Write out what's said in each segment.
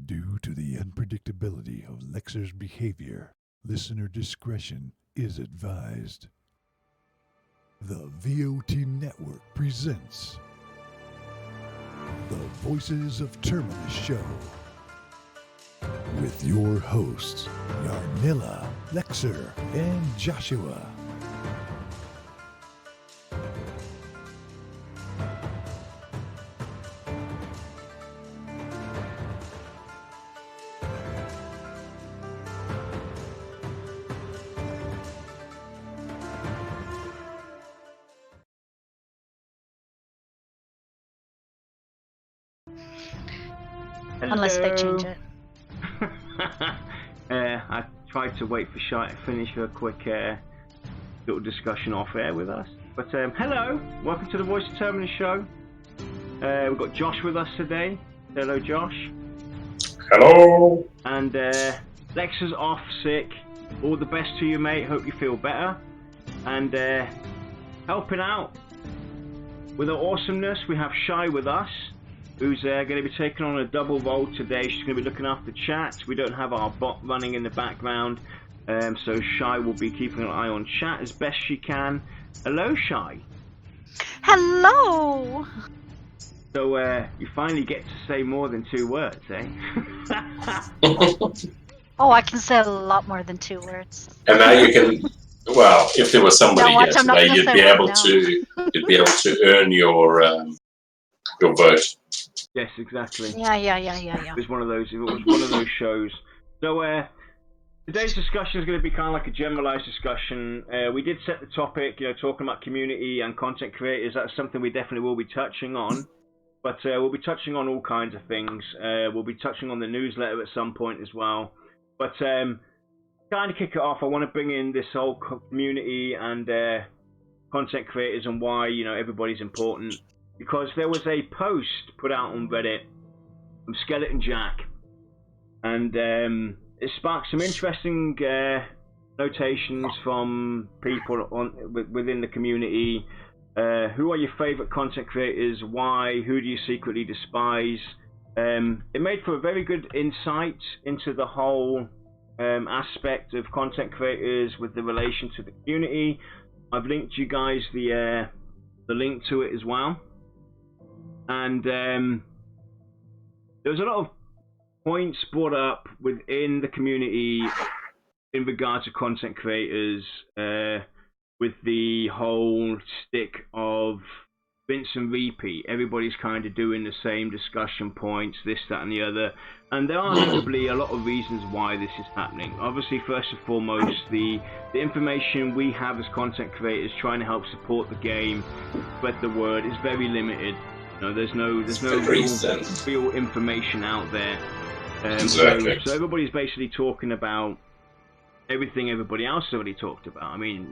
Due to the unpredictability of Lexer's behavior, listener discretion is advised. The VOT Network presents the Voices of Terminus Show with your hosts, Yarnilla, Lexer, and Joshua. Unless they change it. I tried to wait for Shy to finish her quick little discussion off air with us. But hello, welcome to the Voice of Terminus show. We've got Josh with us today. Hello, Josh. Hello. And Lexer's off sick. All the best to you, mate. Hope you feel better. And helping out with our awesomeness, we have Shy with us, who's going to be taking on a double role today. She's going to be looking after chat. We don't have our bot running in the background, so Shy will be keeping an eye on chat as best she can. Hello, Shy. Hello! So you finally get to say more than 2 words, eh? Oh, I can say a lot more than 2 words. And now you can. Well, if there was somebody No, here watch, I'm not today, gonna you'd say be right able now. to. You'd be able to earn your vote. Yes, exactly. Yeah. It was one of those. It was one of those shows. So today's discussion is going to be kind of like a generalized discussion. We did set the topic, talking about community and content creators. That's something we definitely will be touching on. But we'll be touching on all kinds of things. We'll be touching on the newsletter at some point as well. But kind of kick it off, I want to bring in this whole community and content creators and why everybody's important. Because there was a post put out on Reddit from Skeleton Jack, and it sparked some interesting notations from people within the community. Who are your favorite content creators? Why? Who do you secretly despise? It made for a very good insight into the whole aspect of content creators with the relation to the community. I've linked you guys the link to it as well. And there was a lot of points brought up within the community in regards to content creators, with the whole stick of rinse and repeat. Everybody's kind of doing the same discussion points, this, that, and the other. And there are notably a lot of reasons why this is happening. Obviously, first and foremost, the information we have as content creators trying to help support the game, spread the word, is very limited. There's no real information out there. Exactly. So everybody's basically talking about everything everybody else already talked about. I mean,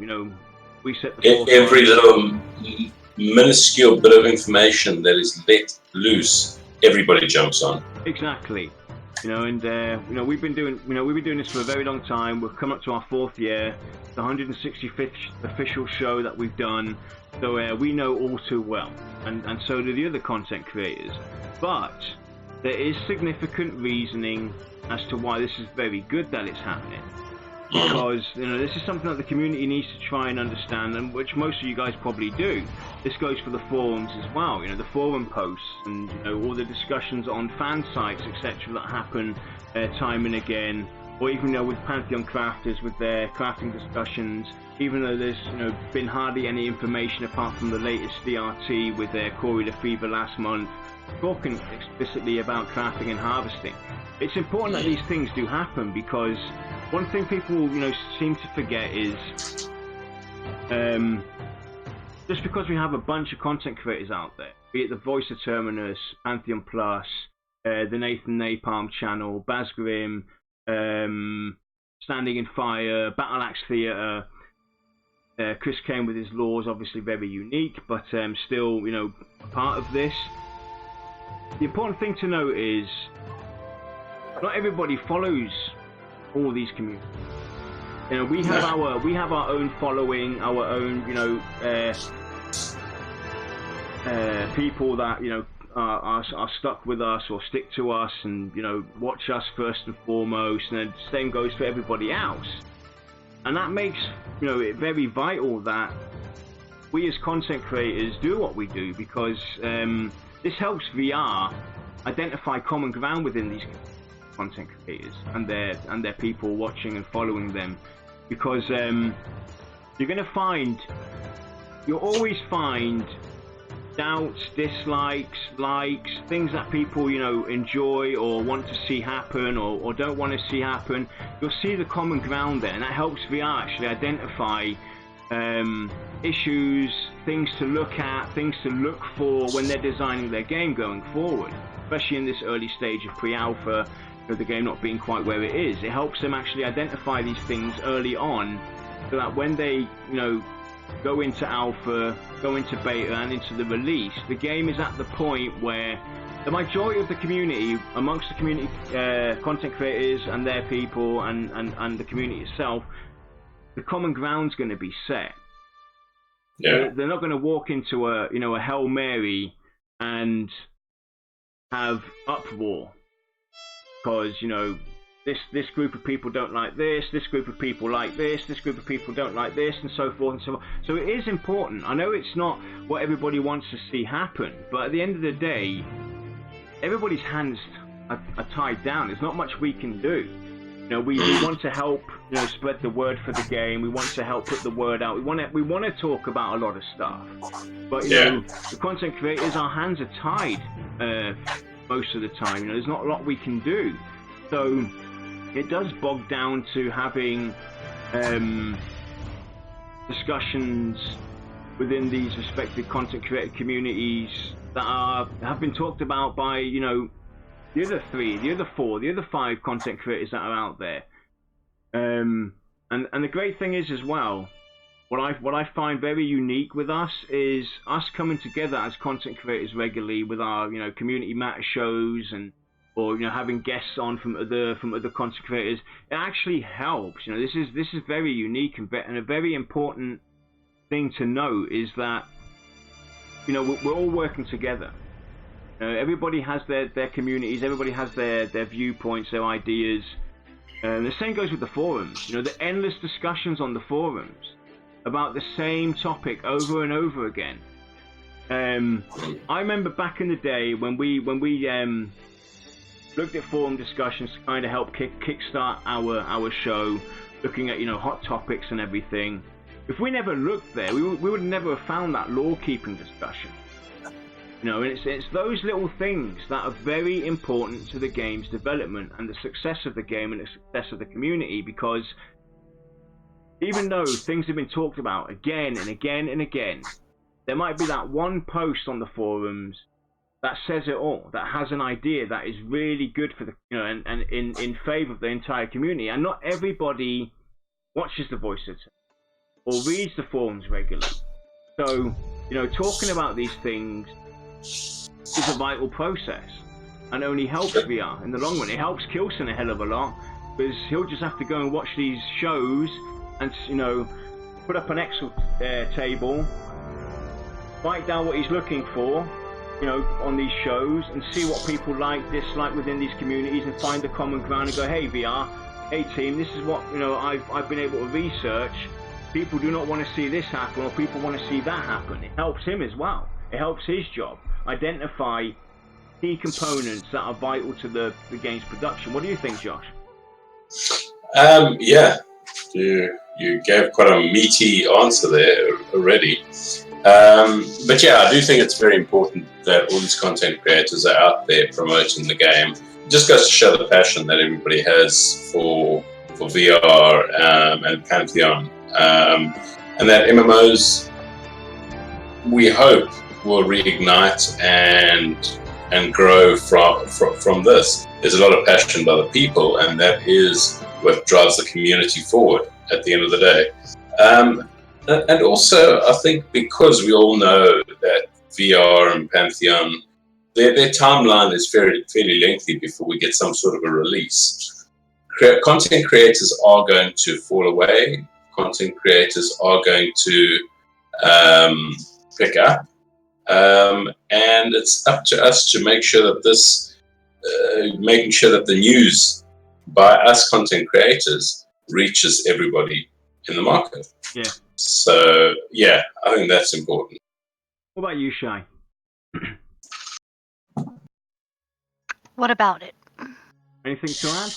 we set the every little minuscule bit of information that is let loose, everybody jumps on. Exactly. We've been doing this for a very long time. We've come up to our 4th year, the 165th official show that we've done. So we know all too well, and so do the other content creators. But there is significant reasoning as to why this is very good that it's happening. Because this is something that the community needs to try and understand, and which most of you guys probably do. This goes for the forums as well. The forum posts and all the discussions on fan sites, etc., that happen time and again. Or even with Pantheon crafters with their crafting discussions, even though there's been hardly any information apart from the latest DRT with Corey the Fever last month, talking explicitly about crafting and harvesting. It's important that these things do happen, because one thing people seem to forget is just because we have a bunch of content creators out there, be it the Voice of Terminus, Pantheon Plus, the Nathan Napalm channel, Basgrim, Standing in Fire, Battle Axe Theatre, Chris Kane with his laws, obviously very unique, but still part of this. The important thing to note is not everybody follows all these communities. We have our own following, our own people that are stuck with us or stick to us and, you know, watch us first and foremost, and the same goes for everybody else. And that makes, you know, it very vital that we as content creators do what we do, because this helps VR identify common ground within these content creators and their people watching and following them, because you'll always find doubts, dislikes, likes, things that people, you know, enjoy or want to see happen or don't want to see happen. You'll see the common ground there, and that helps VR actually identify issues, things to look at, things to look for when they're designing their game going forward, especially in this early stage of pre-alpha, with the game not being quite where it is. It helps them actually identify these things early on, so that when they, you know, go into alpha, go into beta, and into the release, the game is at the point where the majority of the community, amongst the community content creators and their people and the community itself, the common ground's going to be set. Yeah. They're not going to walk into a, you know, a Hail Mary and have uproar because, you know, this group of people don't like this group of people like this group of people don't like this, and so forth and so on. So it is important. I know it's not what everybody wants to see happen, but at the end of the day, everybody's hands are tied down. There's not much we can do. You know, we want to help, you know, spread the word for the game. We want to help put the word out. We want to talk about a lot of stuff, but you know, the content creators, our hands are tied most of the time. You know, there's not a lot we can do. So it does bog down to having discussions within these respective content creator communities that have been talked about by, you know, the other 3, the other 4, the other 5 content creators that are out there. And the great thing is as well, what I find very unique with us is us coming together as content creators regularly with our, you know, community matter shows or, you know, having guests on from other content creators. It actually helps. You know, this is very unique and a very important thing to note is that, you know, we're all working together. Everybody has their communities. Everybody has their viewpoints, their ideas. The same goes with the forums. You know, the endless discussions on the forums about the same topic over and over again. I remember back in the day when we looked at forum discussions to kind of help kickstart our show, looking at, you know, hot topics and everything. If we never looked there, we would never have found that lore-keeping discussion. You know, and it's those little things that are very important to the game's development and the success of the game and the success of the community, because even though things have been talked about again and again and again, there might be that one post on the forums that says it all, that has an idea that is really good for the, you know, and in favor of the entire community. And not everybody watches the Voice of or reads the forums regularly. So, you know, talking about these things is a vital process and only helps VR in the long run. It helps Kilson a hell of a lot, because he'll just have to go and watch these shows and, you know, put up an Excel table, write down what he's looking for, you know, on these shows, and see what people like, dislike within these communities, and find the common ground and go, hey VR, hey team, this is what, you know, I've been able to research. People do not want to see this happen, or people want to see that happen. It helps him as well. It helps his job identify key components that are vital to the game's production. What do you think, Josh? Yeah, you gave quite a meaty answer there already. But yeah, I do think it's very important that all these content creators are out there promoting the game. It just goes to show the passion that everybody has for VR and Pantheon, and that MMOs, we hope, will reignite and grow from this. There's a lot of passion by the people, and that is what drives the community forward at the end of the day. And also, I think because we all know that VR and Pantheon, their timeline is fairly lengthy before we get some sort of a release. Content creators are going to fall away. Content creators are going to pick up. And it's up to us to make sure that making sure that the news by us content creators reaches everybody in the market. Yeah. So yeah, I think that's important. What about you, Shai? What about it? Anything to add?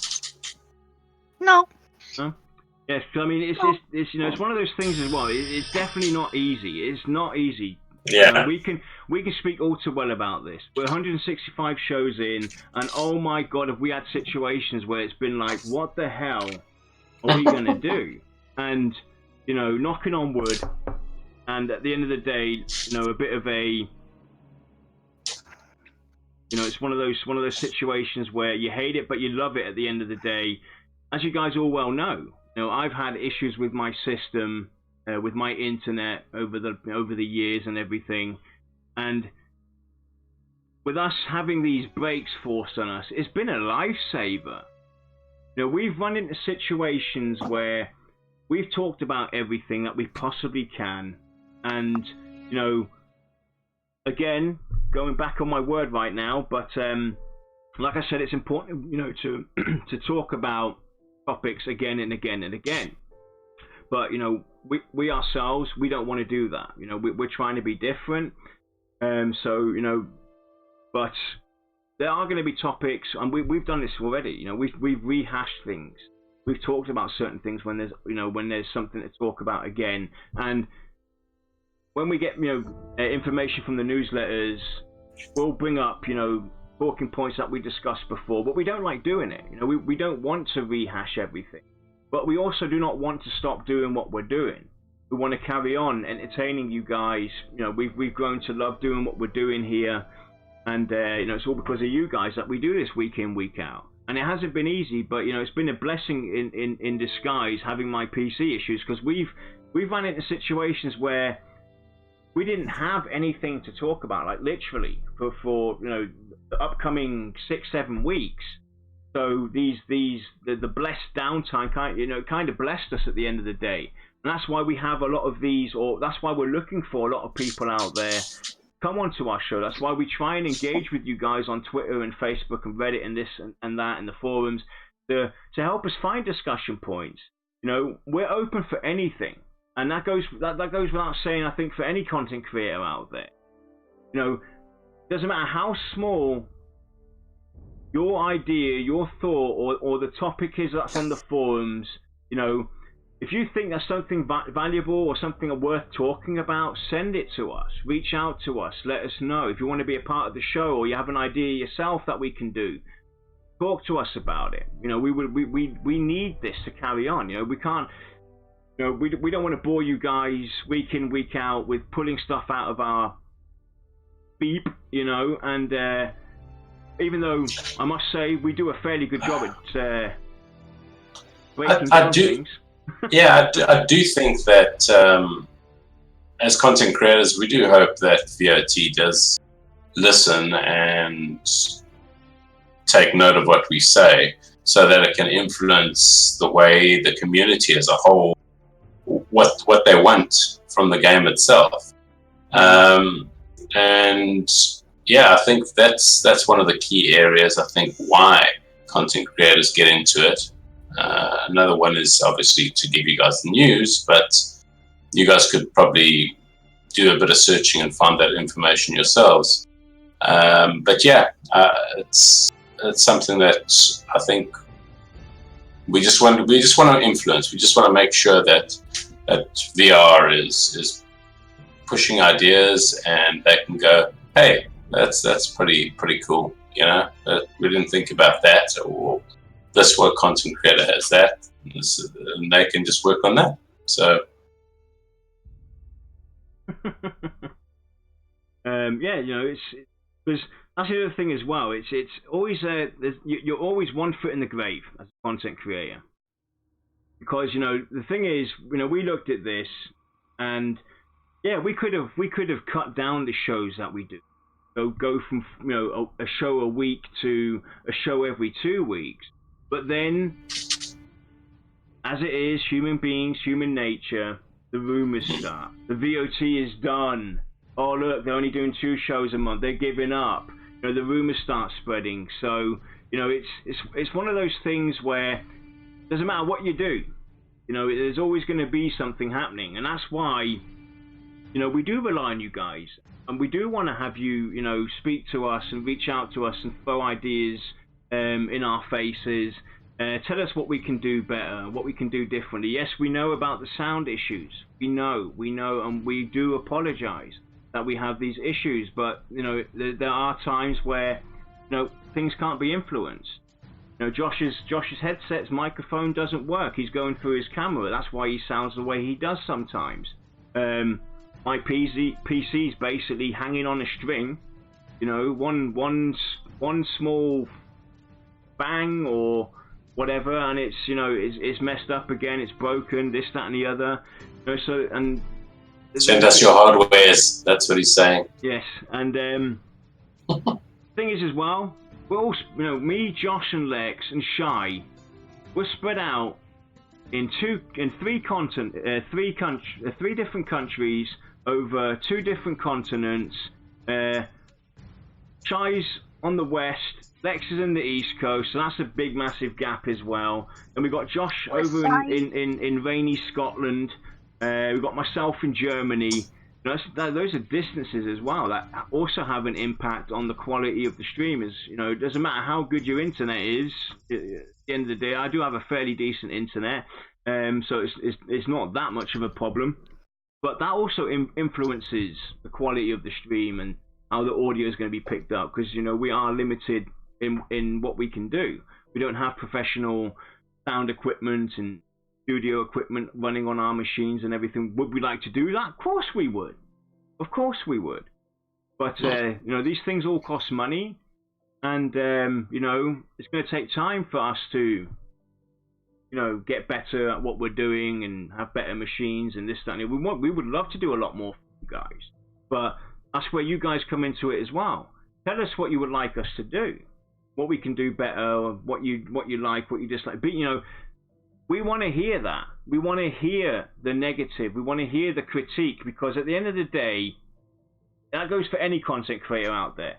No. No? Yes, I mean, it's it's one of those things as well. It's definitely not easy. It's not easy. Yeah. We can speak all too well about this. We're 165 shows in, and oh my god, have we had situations where it's been like, what the hell are we gonna do? And knocking on wood, and at the end of the day, a bit of a, it's one of those situations where you hate it but you love it at the end of the day. As you guys all well know, I've had issues with my system, with my internet over the years and everything, and with us having these breaks forced on us, it's been a lifesaver. We've run into situations where we've talked about everything that we possibly can, and again, going back on my word right now, but like I said, it's important to talk about topics again and again and again. But we ourselves, we don't want to do that. We're trying to be different. But there are going to be topics, and we've done this already. We've rehashed things. We've talked about certain things when there's something to talk about again. And when we get information from the newsletters, we'll bring up talking points that we discussed before. But we don't like doing it. We don't want to rehash everything. But we also do not want to stop doing what we're doing. We want to carry on entertaining you guys. We've grown to love doing what we're doing here, and it's all because of you guys that we do this week in, week out. And it hasn't been easy, but it's been a blessing in disguise having my PC issues, because we've run into situations where we didn't have anything to talk about, like literally for the upcoming 6-7 weeks. So the blessed downtime kind of blessed us at the end of the day, and that's why we have a lot of these, or that's why we're looking for a lot of people out there come onto our show. That's why we try and engage with you guys on Twitter and Facebook and Reddit and this and that and the forums to help us find discussion points. We're open for anything, and that goes without saying. I think for any content creator out there, doesn't matter how small your idea, your thought, or the topic is that's on the forums, if you think there's something valuable or something worth talking about, send it to us. Reach out to us. Let us know. If you want to be a part of the show, or you have an idea yourself that we can do, talk to us about it. We need this to carry on. We can't. We don't want to bore you guys week in, week out with pulling stuff out of our beep. And even though I must say we do a fairly good job at breaking down things. Yeah, I do think that as content creators, we do hope that VOT does listen and take note of what we say, so that it can influence the way the community as a whole, what they want from the game itself. And yeah, I think that's one of the key areas. I think why content creators get into it. Another one is obviously to give you guys the news, but you guys could probably do a bit of searching and find that information yourselves. But yeah, it's something that I think we just want to influence. We just want to make sure that VR is pushing ideas, and they can go, hey, that's pretty cool. We didn't think about that, or this what content creator has that, and they can just work on that. So it's because that's the other thing as well. It's always you're always one foot in the grave as a content creator, because the thing is, we looked at this, and yeah, we could have cut down the shows that we do. Go from a show a week to a show every 2 weeks. But then, as it is, human beings, human nature, the rumors start. The VOT is done. oh look, they're only doing 2 shows a month, they're giving up. You know, the rumors start spreading. So, you know, it's one of those things where it doesn't matter what you do, you know, there's always going to be something happening, and that's why, you know, we do rely on you guys, and we do want to have you, you know, speak to us and reach out to us and throw ideas in our faces. Tell us what we can do better, what we can do differently. Yes, we know about the sound issues. We know, and we do apologize that we have these issues. But, you know, there are times where, you know, things can't be influenced. You know, Josh's headset's microphone doesn't work. He's going through his camera. That's why he sounds the way he does sometimes. My PC's basically hanging on a string. You know, one small bang or whatever, and it's, you know, it's messed up again, it's broken, this, that, and the other. You know, so, and send us your hardwares. That's what he's saying. yes, and thing is as well, we're all, you know, me, Josh, and Lex, and Shy, we're spread out in 3 different countries over 2 different continents. Shy's on the west, Lex is in the east coast, so that's a big massive gap as well. And we've got Josh over in rainy Scotland. We've got myself in Germany. You know, those are distances as well that also have an impact on the quality of the streamers. You know, it doesn't matter how good your internet is. At the end of the day, I do have a fairly decent internet, so it's not that much of a problem. But that also influences the quality of the stream and how the audio is going to be picked up, because, you know, we are limited in what we can do. We don't have professional sound equipment and studio equipment running on our machines and everything. Would we like to do that? Of course we would. Of course we would. But, you know, these things all cost money, and, you know, it's going to take time for us to, you know, get better at what we're doing and have better machines and this, that, and the other. We would love to do a lot more for you guys, but that's where you guys come into it as well. Tell us what you would like us to do, what we can do better, what you like, what you dislike. But, you know, we want to hear that. We want to hear the negative. We want to hear the critique, because at the end of the day, that goes for any content creator out there.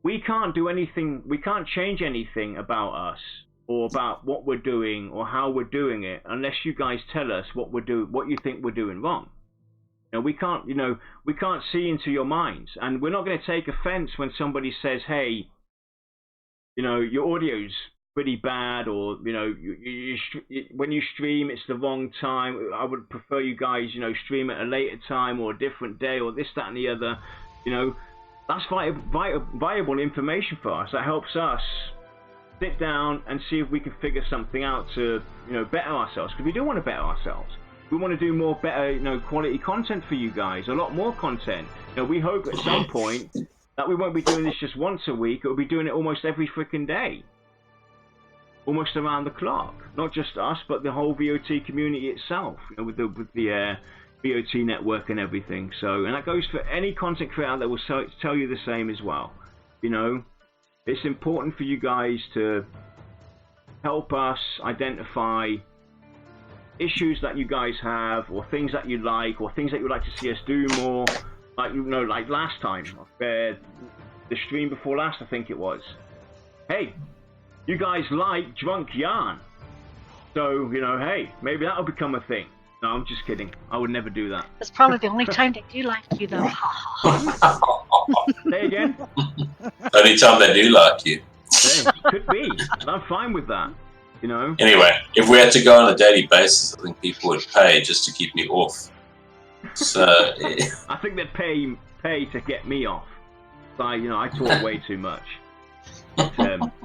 We can't do anything. We can't change anything about us or about what we're doing or how we're doing it unless you guys tell us what you think we're doing wrong. You know, we can't see into your minds, and we're not going to take offense when somebody says, hey, you know, your audio's pretty bad, or, you know, when you stream, it's the wrong time. I would prefer you guys, you know, stream at a later time or a different day or this, that, and the other. You know, that's viable information for us. That helps us sit down and see if we can figure something out to, you know, better ourselves, because we do want to better ourselves. We want to do more better, you know, quality content for you guys, a lot more content. You know, we hope at some point that we won't be doing this just once a week. We'll be doing it almost every freaking day, almost around the clock. Not just us, but the whole VOT community itself, you know, with the VOT network and everything. So, and that goes for any content creator that will tell you the same as well. You know, it's important for you guys to help us identify issues that you guys have, or things that you like, or things that you would like to see us do more. Like, you know, like last time, the stream before last, I think it was. Hey, you guys like drunk yarn, so, you know, hey, maybe that'll become a thing. No, I'm just kidding. I would never do that. That's probably the only time they do like you, though. Say again? Only time they do like you. Hey, could be. And I'm fine with that. You know. Anyway, if we had to go on a daily basis, I think people would pay just to keep me off. So I think they'd pay to get me off. So, you know, I talk way too much. But,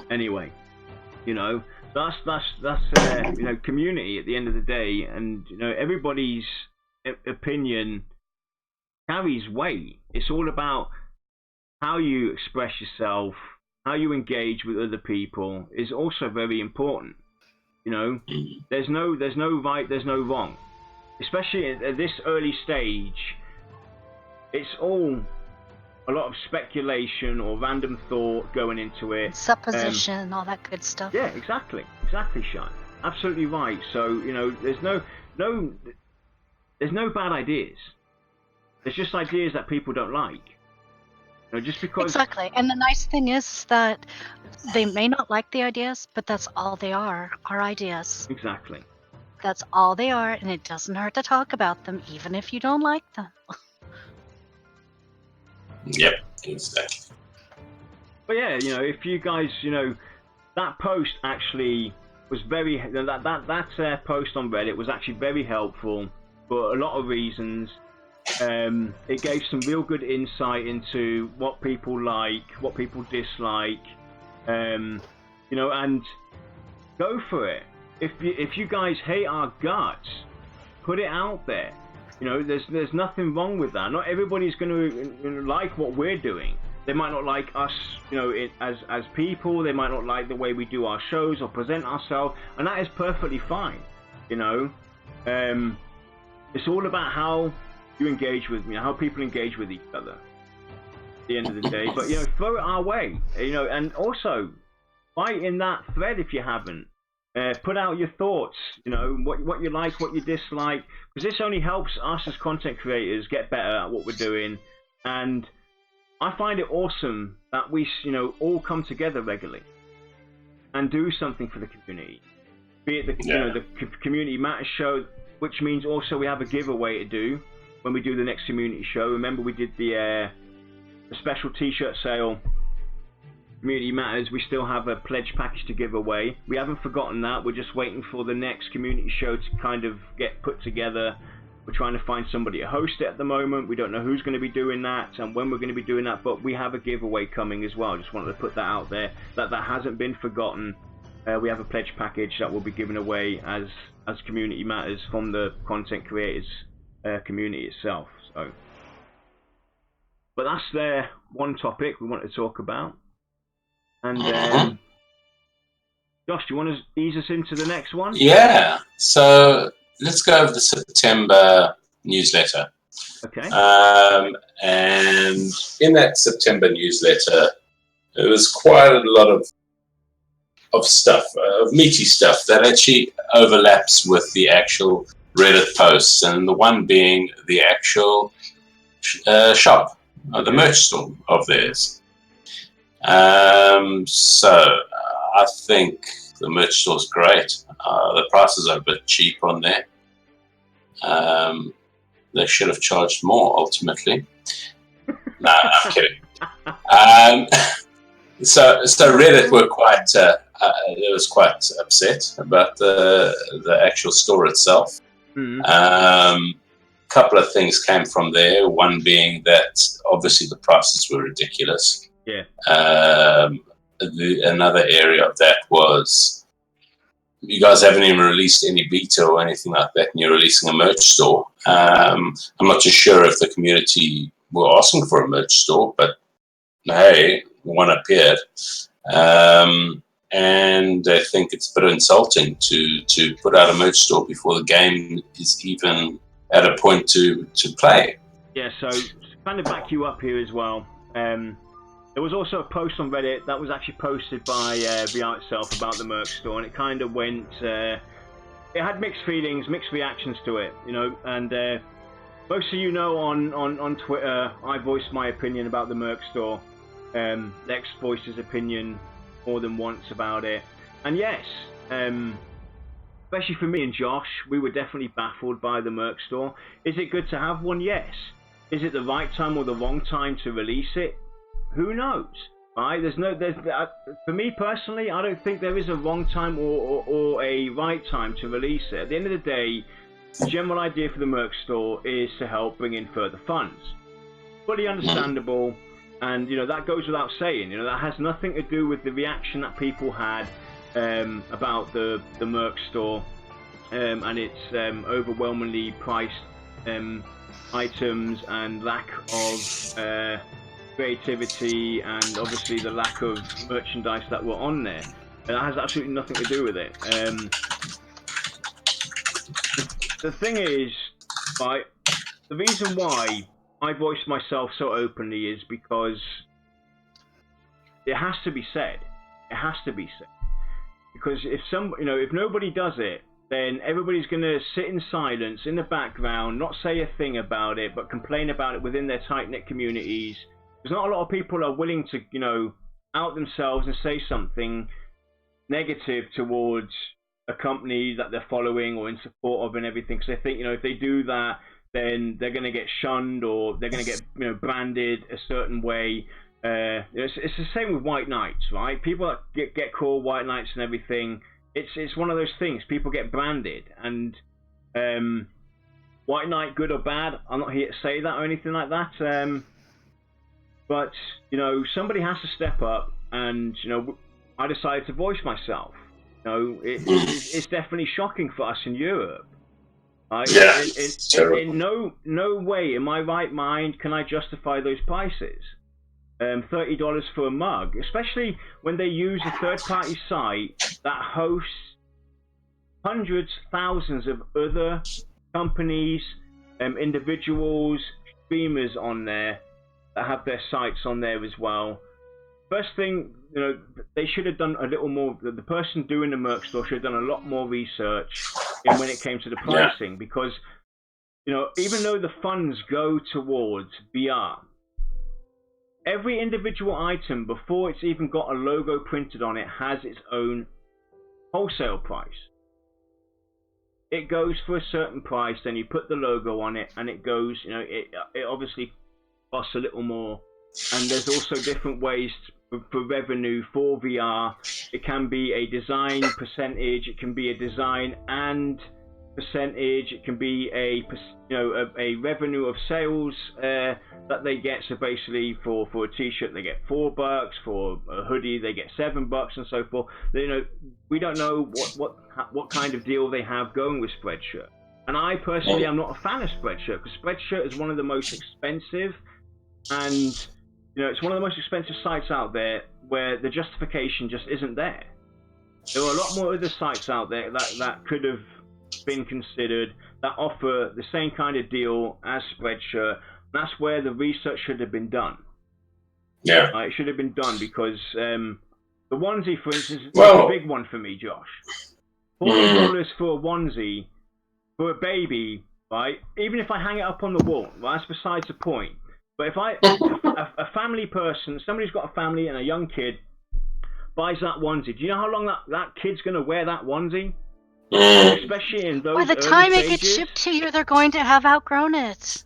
anyway, you know, that's you know, community at the end of the day, and, you know, everybody's opinion carries weight. It's all about how you express yourself, how you engage with other people is also very important. You know, there's no right, there's no wrong. Especially at this early stage, it's all a lot of speculation or random thought going into it. Supposition, all that good stuff. Yeah, exactly, Sean. Absolutely right. So, you know, there's no bad ideas. There's just ideas that people don't like. You know, just because. Exactly. And the nice thing is that they may not like the ideas, but that's all they are ideas. Exactly. That's all they are, and it doesn't hurt to talk about them, even if you don't like them. Yep, exactly. But yeah, you know, if you guys, you know, that post actually was very that post on Reddit was actually very helpful for a lot of reasons. It gave some real good insight into what people like, what people dislike, you know, and go for it. If you guys hate our guts, put it out there. You know, there's nothing wrong with that. Not everybody's going to like what we're doing. They might not like us, you know, as people. They might not like the way we do our shows or present ourselves, and that is perfectly fine. You know, it's all about how you engage with me, how people engage with each other. At the end of the day, but you know, throw it our way. You know, and also fight in that thread if you haven't. Put out your thoughts, you know, what you like, what you dislike, because this only helps us as content creators get better at what we're doing. And I find it awesome that we, you know, all come together regularly and do something for the community. Be it the, you know, the Community Matters show, which means also we have a giveaway to do when we do the next community show. Remember, we did the special T-shirt sale. Community Matters, we still have a pledge package to give away. We haven't forgotten that. We're just waiting for the next community show to kind of get put together. We're trying to find somebody to host it at the moment. We don't know who's going to be doing that and when we're going to be doing that, but we have a giveaway coming as well. Just wanted to put that out there, that hasn't been forgotten. We have a pledge package that will be given away as Community Matters from the content creators community itself. So, but that's their one topic we want to talk about. And Josh, do you want to ease us into the next one? Yeah. So let's go over the September newsletter. Okay. And in that September newsletter, there was quite a lot of stuff, of meaty stuff that actually overlaps with the actual Reddit posts, and the one being the actual shop, the merch store of theirs. So I think the merch store is great. The prices are a bit cheap on there. They should have charged more ultimately. No, I'm kidding. So Reddit were quite. It was quite upset about the actual store itself. Couple of things came from there. One being that obviously the prices were ridiculous. Yeah. Another area of that was you guys haven't even released any beta or anything like that, and you're releasing a merch store. I'm not too sure if the community were asking for a merch store, but hey, one appeared. And I think it's a bit insulting to put out a merch store before the game is even at a point to play. Yeah, so to kind of back you up here as well, there was also a post on Reddit that was actually posted by VR itself about the merch store, and it kind of went, it had mixed feelings, mixed reactions to it, you know, and most of you know on Twitter, I voiced my opinion about the merch store. Lex voiced his opinion more than once about it, and yes, especially for me and Josh, we were definitely baffled by the merch store. Is it good to have one? Yes. Is it the right time or the wrong time to release it? Who knows? Right? For me personally, I don't think there is a wrong time or a right time to release it. At the end of the day, the general idea for the merch store is to help bring in further funds. Fully understandable, and you know that goes without saying. You know that has nothing to do with the reaction that people had about the merch store and its overwhelmingly priced items and lack of creativity, and obviously the lack of merchandise that were on there. That has absolutely nothing to do with it. The thing is, right, the reason why I voiced myself so openly is because it has to be said. It has to be said. Because if nobody does it, then everybody's going to sit in silence in the background, not say a thing about it, but complain about it within their tight-knit communities. There's not a lot of people are willing to, you know, out themselves and say something negative towards a company that they're following or in support of and everything, because they think, you know, if they do that, then they're going to get shunned or they're going to get, you know, branded a certain way. It's the same with White Knights, right? People that get called White Knights and everything, it's one of those things. People get branded, and White Knight, good or bad, I'm not here to say that or anything like that. But you know, somebody has to step up, and you know, I decided to voice myself. You know, it's definitely shocking for us in Europe. Yeah, in no way in my right mind can I justify those prices. $30 for a mug, especially when they use a third-party site that hosts hundreds, thousands of other companies, individuals, streamers on there that have their sites on there as well. First thing, you know, they should have done a little more. The person doing the merch store should have done a lot more research in when it came to the pricing, because you know, even though the funds go towards VR, every individual item, before it's even got a logo printed on it, has its own wholesale price. It goes for a certain price, then you put the logo on it, and it goes, you know, it obviously costs a little more. And there's also different ways for revenue for VR. It can be a design percentage, it can be a design and percentage, it can be a revenue of sales that they get. So basically for a t-shirt they get $4, for a hoodie they get $7, and so forth. You know, we don't know what kind of deal they have going with Spreadshirt, and I personally am not a fan of Spreadshirt, because Spreadshirt is one of the most expensive, and you know, it's one of the most expensive sites out there where the justification just isn't there. There are a lot more other sites out there that could have been considered, that offer the same kind of deal as Spreadshirt. That's where the research should have been done. Yeah. It should have been done, because the onesie, for instance, is a big one for me, Josh. $40 for a onesie for a baby, right? Even if I hang it up on the wall, right, that's besides the point. But if a family person, somebody's got a family and a young kid, buys that onesie, do you know how long that kid's going to wear that onesie? Especially in those by the time stages, it gets shipped to you, they're going to have outgrown it.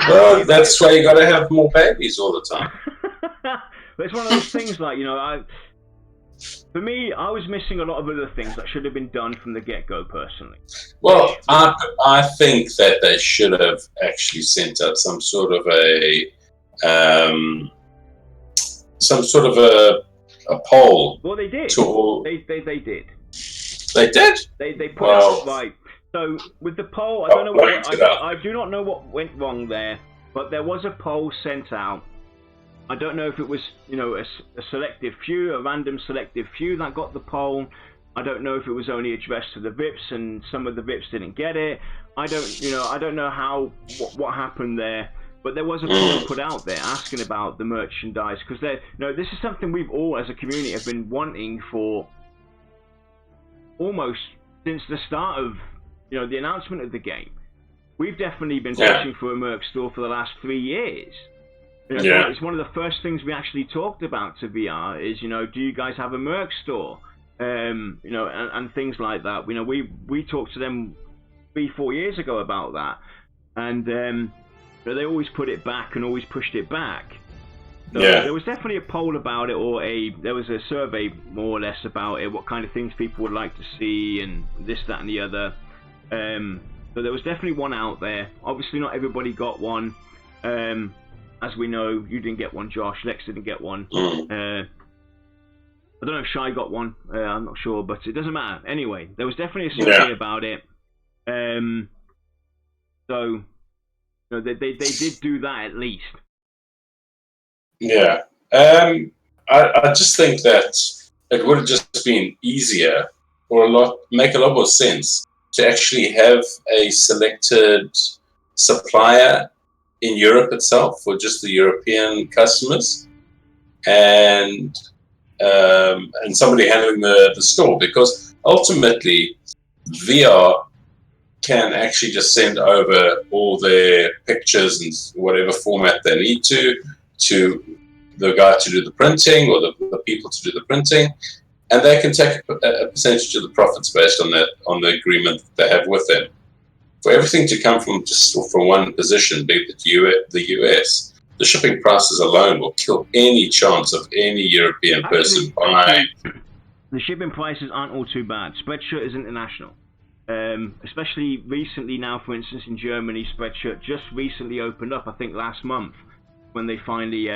Well, that's why you got to have more babies all the time. But it's one of those things, like, you know, for me, I was missing a lot of other things that should have been done from the get-go, personally. Well, I think that they should have actually sent out some sort of a poll. Well, they did. They did. They did? They put it right. So with the poll, I do not know what went wrong there, but there was a poll sent out. I don't know if it was, you know, a selective few, a random selective few that got the poll. I don't know if it was only addressed to the VIPs and some of the VIPs didn't get it. I don't know what happened there. But there was a poll put out there asking about the merchandise, because this is something we've all, as a community, have been wanting for almost since the start of, you know, the announcement of the game. We've definitely been pushing for a merch store for the last 3 years. You know, it's one of the first things we actually talked about to VR is, you know, do you guys have a merch store? You know, and things like that. You know, we talked to them 3-4 years ago about that, and they always put it back and always pushed it back. So there was definitely a poll about it, there was a survey more or less about it, what kind of things people would like to see, and this, that, and the other. So there was definitely one out there. Obviously, not everybody got one. As we know, you didn't get one, Josh. Lex didn't get one. I don't know if Shy got one. I'm not sure, but it doesn't matter. Anyway, there was definitely a survey about it. So, you know, they did do that at least. Yeah. I just think that it would have just been easier, or make a lot more sense to actually have a selected supplier in Europe itself for just the European customers, and somebody handling the store, because ultimately VR can actually just send over all their pictures and whatever format they need to the guy to do the printing or the people to do the printing, and they can take a percentage of the profits based on that, on the agreement that they have with them. For everything to come from one position, be it the US, the shipping prices alone will kill any chance of any European person buying. The shipping prices aren't all too bad. Spreadshirt is international. Especially recently now, for instance, in Germany, Spreadshirt just recently opened up, I think last month, when they finally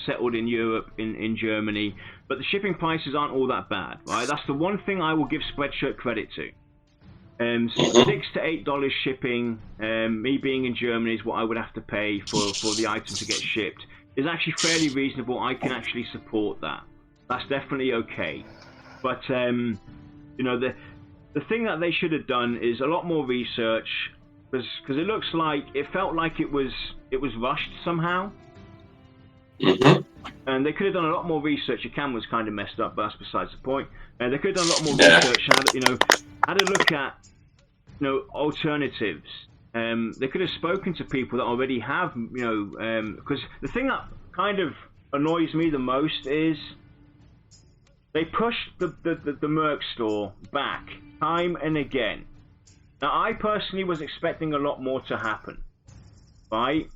settled in Europe, in Germany. But the shipping prices aren't all that bad, right? That's the one thing I will give Spreadshirt credit to. $6 to $8 shipping, me being in Germany, is what I would have to pay for the item to get shipped. Is actually fairly reasonable. I can actually support that. That's definitely okay. But you know, the thing that they should have done is a lot more research, because it felt like it was rushed somehow. And they could have done a lot more research. Your camera was kind of messed up, but that's besides the point. They could have done a lot more research and had a look at alternatives. They could have spoken to people that already have, because the thing that kind of annoys me the most is they pushed the Merc store back time and again. Now, I personally was expecting a lot more to happen, right?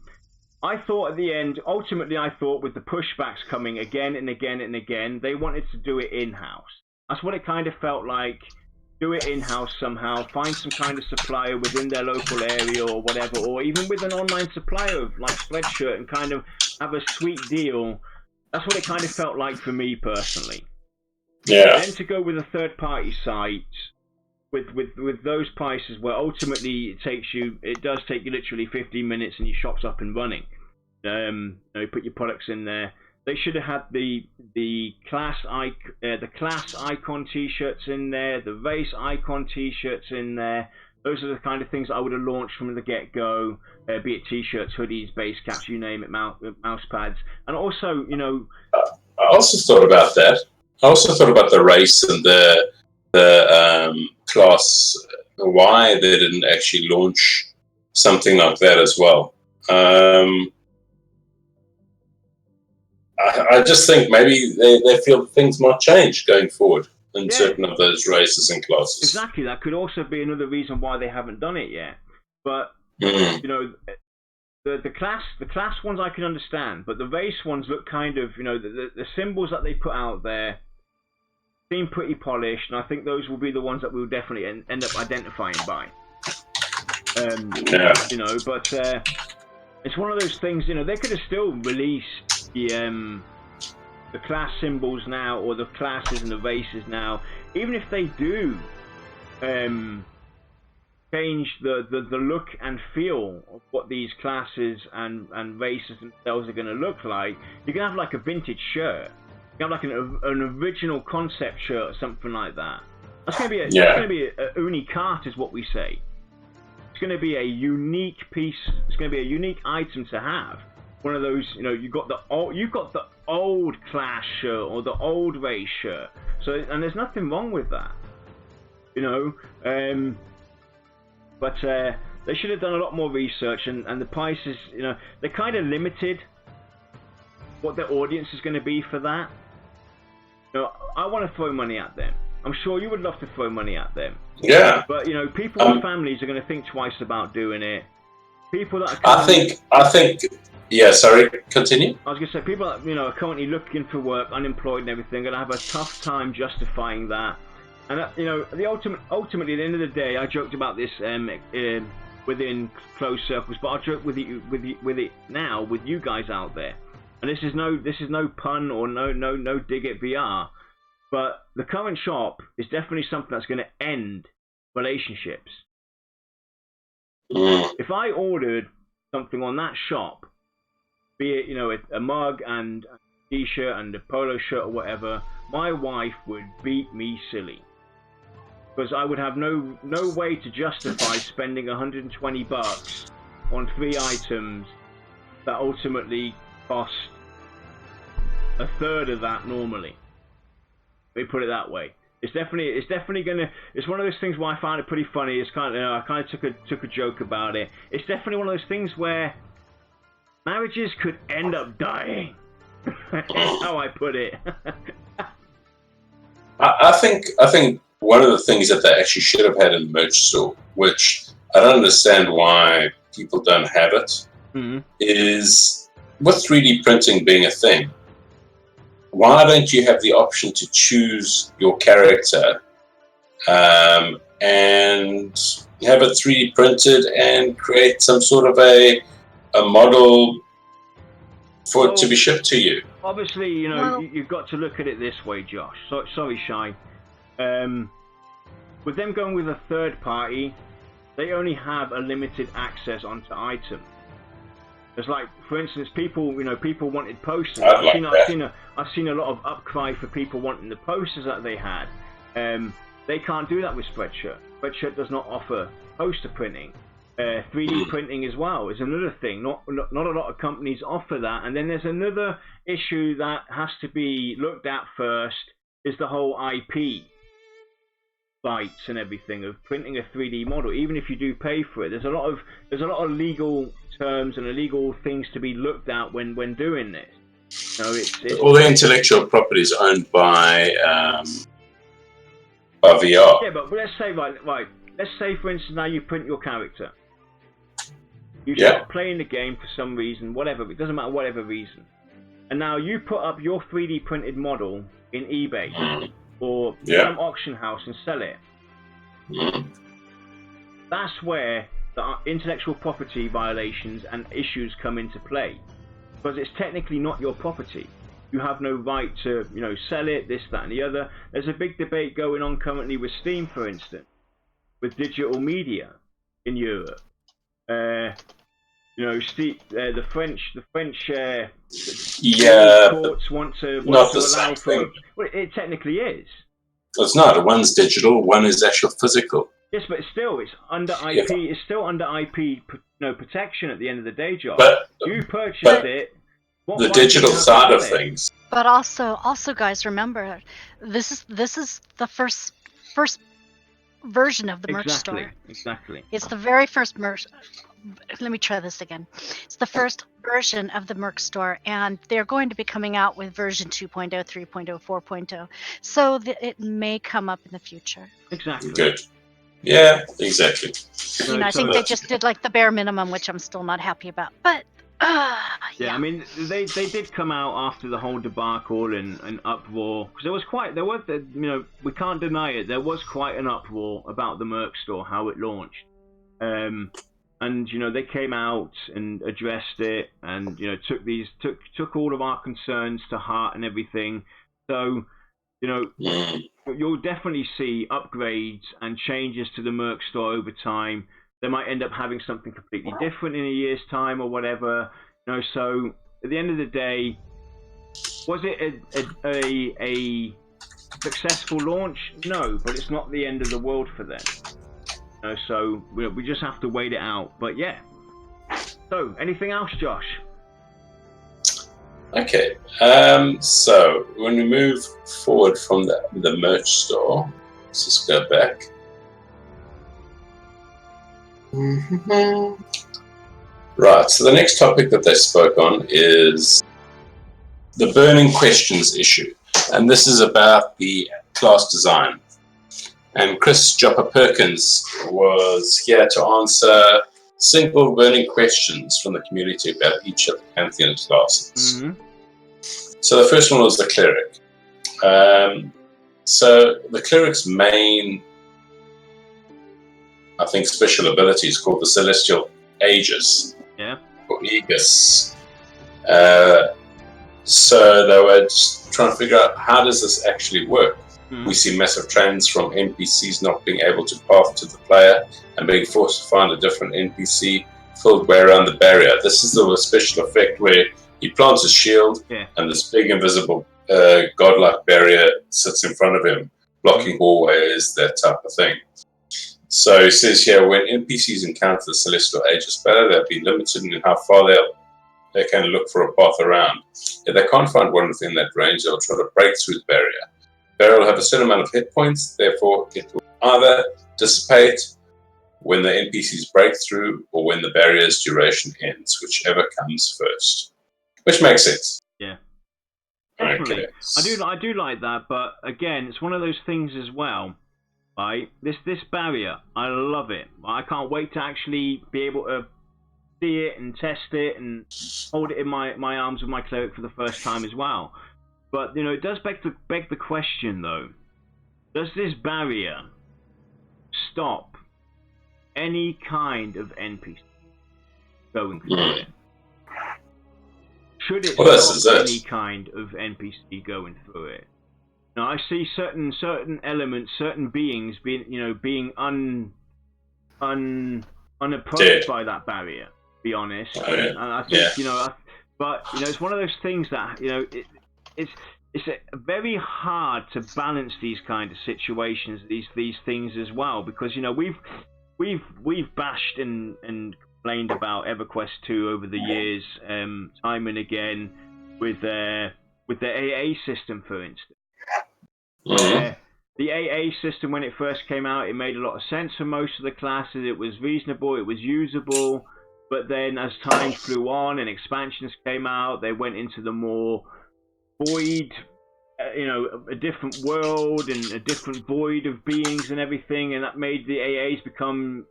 I thought at the end, ultimately, with the pushbacks coming again and again and again, they wanted to do it in-house. That's what it kind of felt like. Do it in-house somehow, find some kind of supplier within their local area or whatever, or even with an online supplier like Spreadshirt, and kind of have a sweet deal. That's what it kind of felt like for me personally. Yeah. Then to go with a third-party site with those prices, where ultimately it does take you literally 15 minutes and your shop's up and running. You put your products in there. They should have had the class icon t-shirts in there, the race icon t-shirts in there. Those are the kind of things I would have launched from the get-go, be it t-shirts, hoodies, base caps, you name it, mouse pads. And also, I also thought about that. I also thought about the race and the class, why they didn't actually launch something like that as well. I just think maybe they feel things might change going forward in certain of those races and classes. Exactly, that could also be another reason why they haven't done it yet. But the class ones I can understand, but the race ones look kind of, the symbols that they put out there seem pretty polished, and I think those will be the ones that we'll definitely end up identifying by. But it's one of those things. They could have still released the class symbols now, or the classes and the races now. Even if they do change the look and feel of what these classes and races themselves are going to look like, you can have like a vintage shirt. You have like an original concept shirt or something like that. That's going to be a unicat, is what we say. It's going to be a unique piece. It's going to be a unique item to have. One of those, you've got the old class shirt or the old race shirt. So, and there's nothing wrong with that, But they should have done a lot more research, and the prices, they're kind of limited what their audience is going to be for that. I want to throw money at them. I'm sure you would love to throw money at them. Yeah. But people with families are going to think twice about doing it. People that are I think. Yeah. Sorry. Continue. I was going to say, people that are currently looking for work, unemployed and everything, are going to have a tough time justifying that. And ultimately, at the end of the day, I joked about this within closed circles, but I'll joke with it now with you guys out there. And this is no pun or no dig at VR, but the current shop is definitely something that's going to end relationships. If I ordered something on that shop, be it a mug and a t-shirt and a polo shirt or whatever, my wife would beat me silly, because I would have no way to justify spending $120 on 3 items that ultimately cost a third of that normally. Let me put it that way. It's definitely gonna. It's one of those things where I find it pretty funny. It's kind of, I kind of took a joke about it. It's definitely one of those things where marriages could end up dying. That's how I put it. I think one of the things that they actually should have had in the merch store, which I don't understand why people don't have it, is with 3D printing being a thing. Why don't you have the option to choose your character and have it 3D printed and create some sort of a model for it to be shipped to you? Obviously, you know, you've got to look at it this way, Josh. Sorry, Shy. With them going with a third party, they only have a limited access onto items. It's like, for instance, people wanted posters. I've seen a lot of upcry for people wanting the posters that they had. They can't do that with Spreadshirt. Spreadshirt does not offer poster printing. 3D printing as well is another thing. Not a lot of companies offer that. And then there's another issue that has to be looked at first, is the whole IP rights and everything of printing a 3D model. Even if you do pay for it, there's a lot of legal terms and illegal things to be looked at when doing this. So it's all the intellectual property is owned by VR. Yeah, but let's say right. Let's say, for instance, now you print your character. You start playing the game for some reason, whatever. It doesn't matter, whatever reason. And now you put up your 3D printed model in eBay or some auction house and sell it. That's where the intellectual property violations and issues come into play, because it's technically not your property. You have no right to, sell it, this, that, and the other. There's a big debate going on currently with Steam, for instance, with digital media in Europe. The French courts want to allow for. Well, it technically is. It's not. One's digital, one is actual physical. Yes, but still, it's under IP. It's still under IP, protection at the end of the day, Job. But you purchased it. The digital side of things. But also, guys, remember, this is the first version of the merch store. Exactly. It's the very first merch. Let me try this again. It's the first version of the merch store, and they're going to be coming out with version 2.0, 3.0, 4.0. So it may come up in the future. Exactly. Good. Yeah, exactly. I think they just did like the bare minimum, which I'm still not happy about. But yeah, I mean, they did come out after the whole debacle and uproar, because we can't deny it. There was quite an uproar about the merch store, how it launched, and they came out and addressed it, and took all of our concerns to heart and everything. So you'll definitely see upgrades and changes to the merch store over time. They might end up having something completely different in a year's time or whatever. So at the end of the day, was it a successful launch? No, but it's not the end of the world for them. So we just have to wait it out. But yeah. So anything else, Josh? Okay. So when we move forward from the merch store, let's just go back. Right, so the next topic that they spoke on is the burning questions issue, and this is about the class design. And Chris Joppa-Perkins was here to answer simple burning questions from the community about each of the Pantheon classes. So the first one was the cleric. So the cleric's main, I think, special ability is called the Celestial Aegis. Yeah. Or Aegis. So they were just trying to figure out, how does this actually work? We see massive trends from NPCs not being able to path to the player and being forced to find a different NPC filled way around the barrier. This is the special effect where he plants a shield and this big invisible godlike barrier sits in front of him, blocking hallways, that type of thing. So it says here, when NPCs encounter the Celestial Aegis barrier, they'll be limited in how far they can look for a path around. If they can't find one within that range, they'll try to break through the barrier. barrel will have a certain amount of hit points, therefore it will either dissipate when the NPCs break through or when the barrier's duration ends, whichever comes first. Which makes sense. Yeah. Definitely. Okay. I do like that, but again, it's one of those things as well, right? This barrier, I love it. I can't wait to actually be able to see it and test it and hold it in my arms with my cleric for the first time as well. But it does beg the question though. Does this barrier stop any kind of NPC going through it? Should it stop any kind of NPC going through it? Now I see certain elements, certain beings being unapproached by that barrier. To be honest, and I think but it's one of those things that it's very hard to balance these kind of situations, these things as well, because we've bashed and complained about EverQuest 2 over the years, time and again, with their AA system, for instance. Where the AA system, when it first came out, it made a lot of sense for most of the classes. It was reasonable, it was usable. But then as time flew on and expansions came out, they went into the more void, a different world and a different void of beings and everything, and that made the AAs become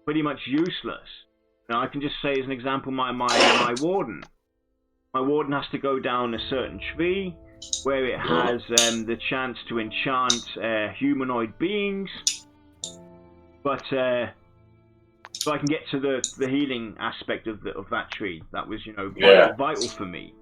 pretty much useless. Now I can just say as an example, my warden. My warden has to go down a certain tree where it has the chance to enchant humanoid beings, but so I can get to the healing aspect of that tree. That was vital for me.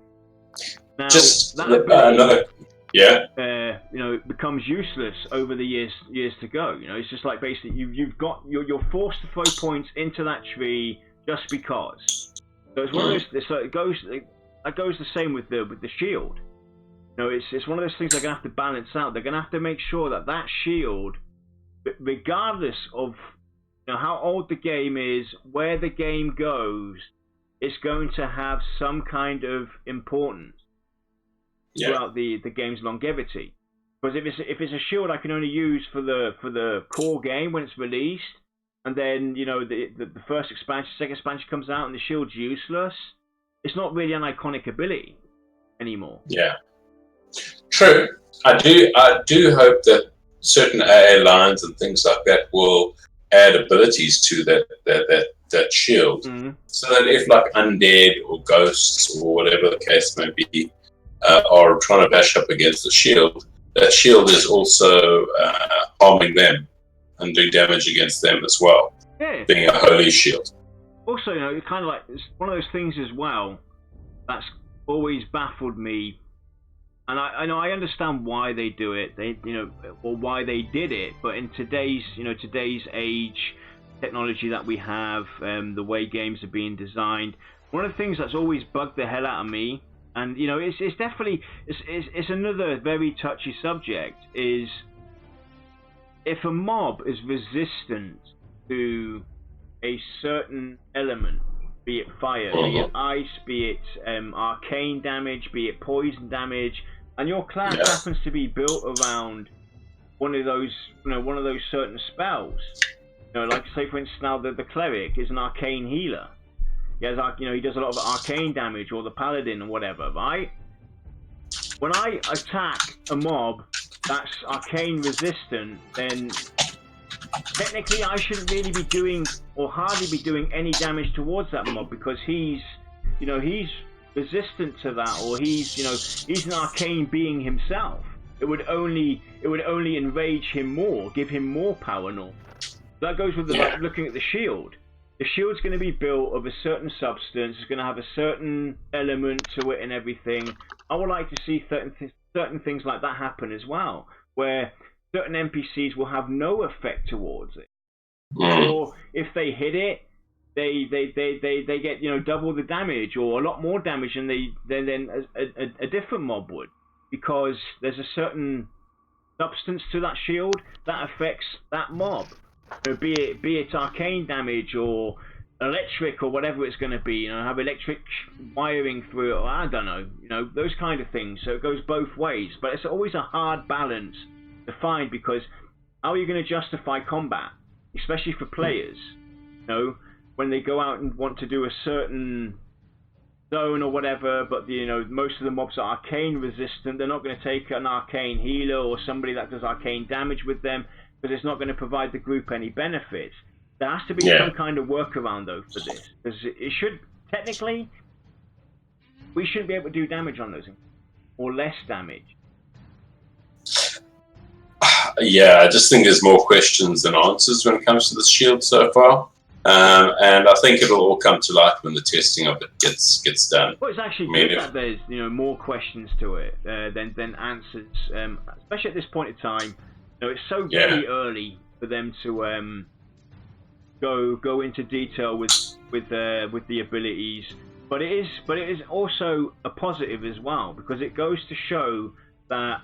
Now that ability, it becomes useless over the years to go. It's just like basically you're forced to throw points into that tree just because. So it's one of those. So it goes the same with the shield. It's one of those things they're gonna have to balance out. They're gonna have to make sure that shield, regardless of how old the game is, where the game goes, it's going to have some kind of importance throughout the game's longevity. Because if it's a shield I can only use for the core game when it's released, and then the first expansion, second expansion comes out and the shield's useless, it's not really an iconic ability anymore. Yeah, true. I do hope that certain AA lines and things like that will add abilities to that shield, so that if like undead or ghosts or whatever the case may be are trying to bash up against the shield, that shield is also harming them and doing damage against them as well. Yeah. Being a holy shield. Also, it's kind of like it's one of those things as well that's always baffled me. And I know I understand why they do it, or why they did it. But in today's age, technology that we have, the way games are being designed, one of the things that's always bugged the hell out of me, and it's definitely it's another very touchy subject, is if a mob is resistant to a certain element, be it fire, be it ice, be it arcane damage, be it poison damage, and your class happens to be built around one of those certain spells. Like say for instance now the cleric is an arcane healer. He has he does a lot of arcane damage, or the paladin or whatever, right? When I attack a mob that's arcane resistant, then technically I shouldn't really be doing, or hardly be doing, any damage towards that mob, because he's resistant to that, or he's an arcane being himself. It would only enrage him more, give him more power. No, that goes with looking at the shield. The shield's going to be built of a certain substance. It's going to have a certain element to it and everything. I would like to see certain things like that happen as well, where certain NPCs will have no effect towards it, or if they hit it, they get double the damage or a lot more damage than a different mob would, because there's a certain substance to that shield that affects that mob. Be it arcane damage or electric or whatever it's going to be. Have electric wiring through it, or I don't know. Those kind of things. So it goes both ways, but it's always a hard balance defined, because how are you going to justify combat, especially for players? You know, when they go out and want to do a certain zone or whatever, but you know, most of the mobs are arcane resistant. They're not going to take an arcane healer or somebody that does arcane damage with them, because it's not going to provide the group any benefits. There has to be some kind of workaround though for this, because it should technically, we shouldn't be able to do damage on those, or less damage. Yeah, I just think there's more questions than answers when it comes to the shield so far. And I think it'll all come to light when the testing of it gets done. Well, it's actually good that there's more questions to it than answers, especially at this point in time. You know, it's so very early for them to go into detail with the abilities. But it is also a positive as well, because it goes to show that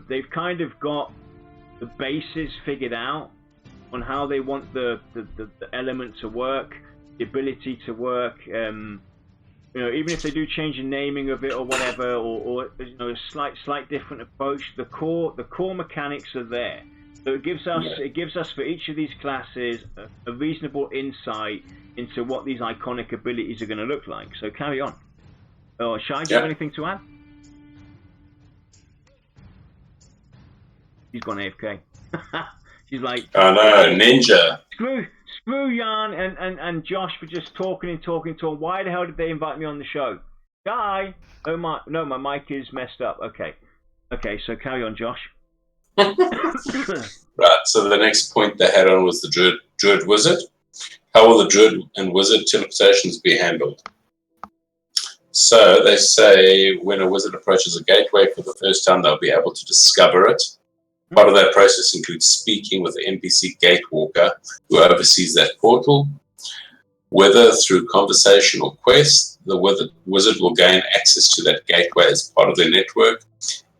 they've kind of got the bases figured out on how they want the element to work, the ability to work. Even if they do change the naming of it or whatever, or a slight different approach, the core mechanics are there. So it gives us for each of these classes a reasonable insight into what these iconic abilities are going to look like. So carry on. Shai, do you have anything to add? He's gone AFK. She's like, oh no, ninja. Screw Jan and Josh for just talking. Why the hell did they invite me on the show? Guy, no, my mic is messed up. Okay, so carry on, Josh. Right, so the next point they had on was the druid wizard. How will the druid and wizard teleportations be handled? So they say when a wizard approaches a gateway for the first time, they'll be able to discover it. Part of that process includes speaking with the NPC gatewalker who oversees that portal. Whether through conversation or quest, the wizard will gain access to that gateway as part of their network.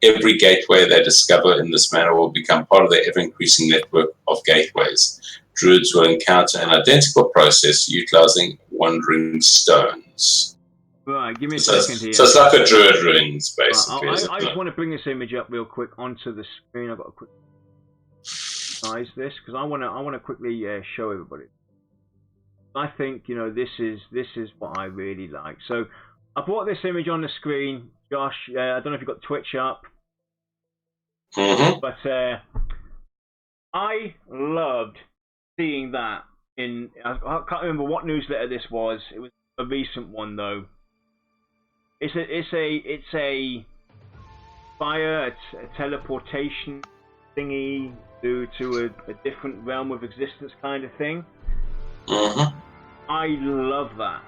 Every gateway they discover in this manner will become part of their ever-increasing network of gateways. Druids will encounter an identical process utilizing wandering stones. Right, give me a second here. So it's like a druid rings, basically. I just want to bring this image up real quick onto the screen. I've got to quick size this because I want to quickly show everybody. I think this is what I really like. So I brought this image on the screen, Josh. I don't know if you've got Twitch up, but I loved seeing that in. I can't remember what newsletter this was. It was a recent one though. It's a fire, a teleportation thingy to a different realm of existence kind of thing. I love that.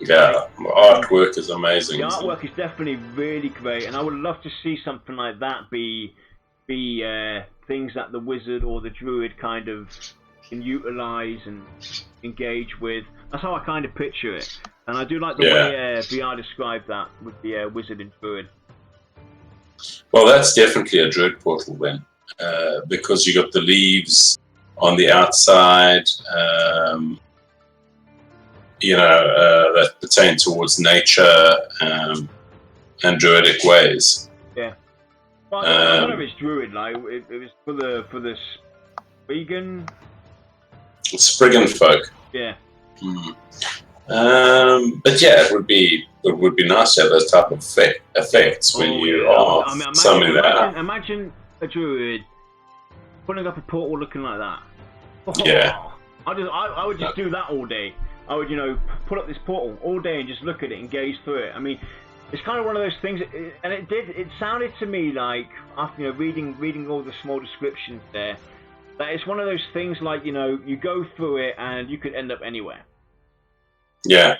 Yeah, the artwork is amazing. The artwork is definitely really great, and I would love to see something like that be things that the wizard or the druid kind of can utilize and engage with. That's how I kind of picture it. And I do like the way VR described that with the wizard and druid. Well, that's definitely a druid portal then, because you got the leaves on the outside, that pertain towards nature and druidic ways. Yeah. Well, I don't know if it's druid. Like it was for the vegan. Spriggan folk. Yeah. But yeah, it would be nice to have those type of effects when you are summoning that. Imagine a druid putting up a portal looking like that. Yeah. I would just do that all day. I would put up this portal all day and just look at it and gaze through it. I mean, it's kind of one of those things, and it sounded to me like after reading all the small descriptions there, that it's one of those things like you go through it and you could end up anywhere. Yeah.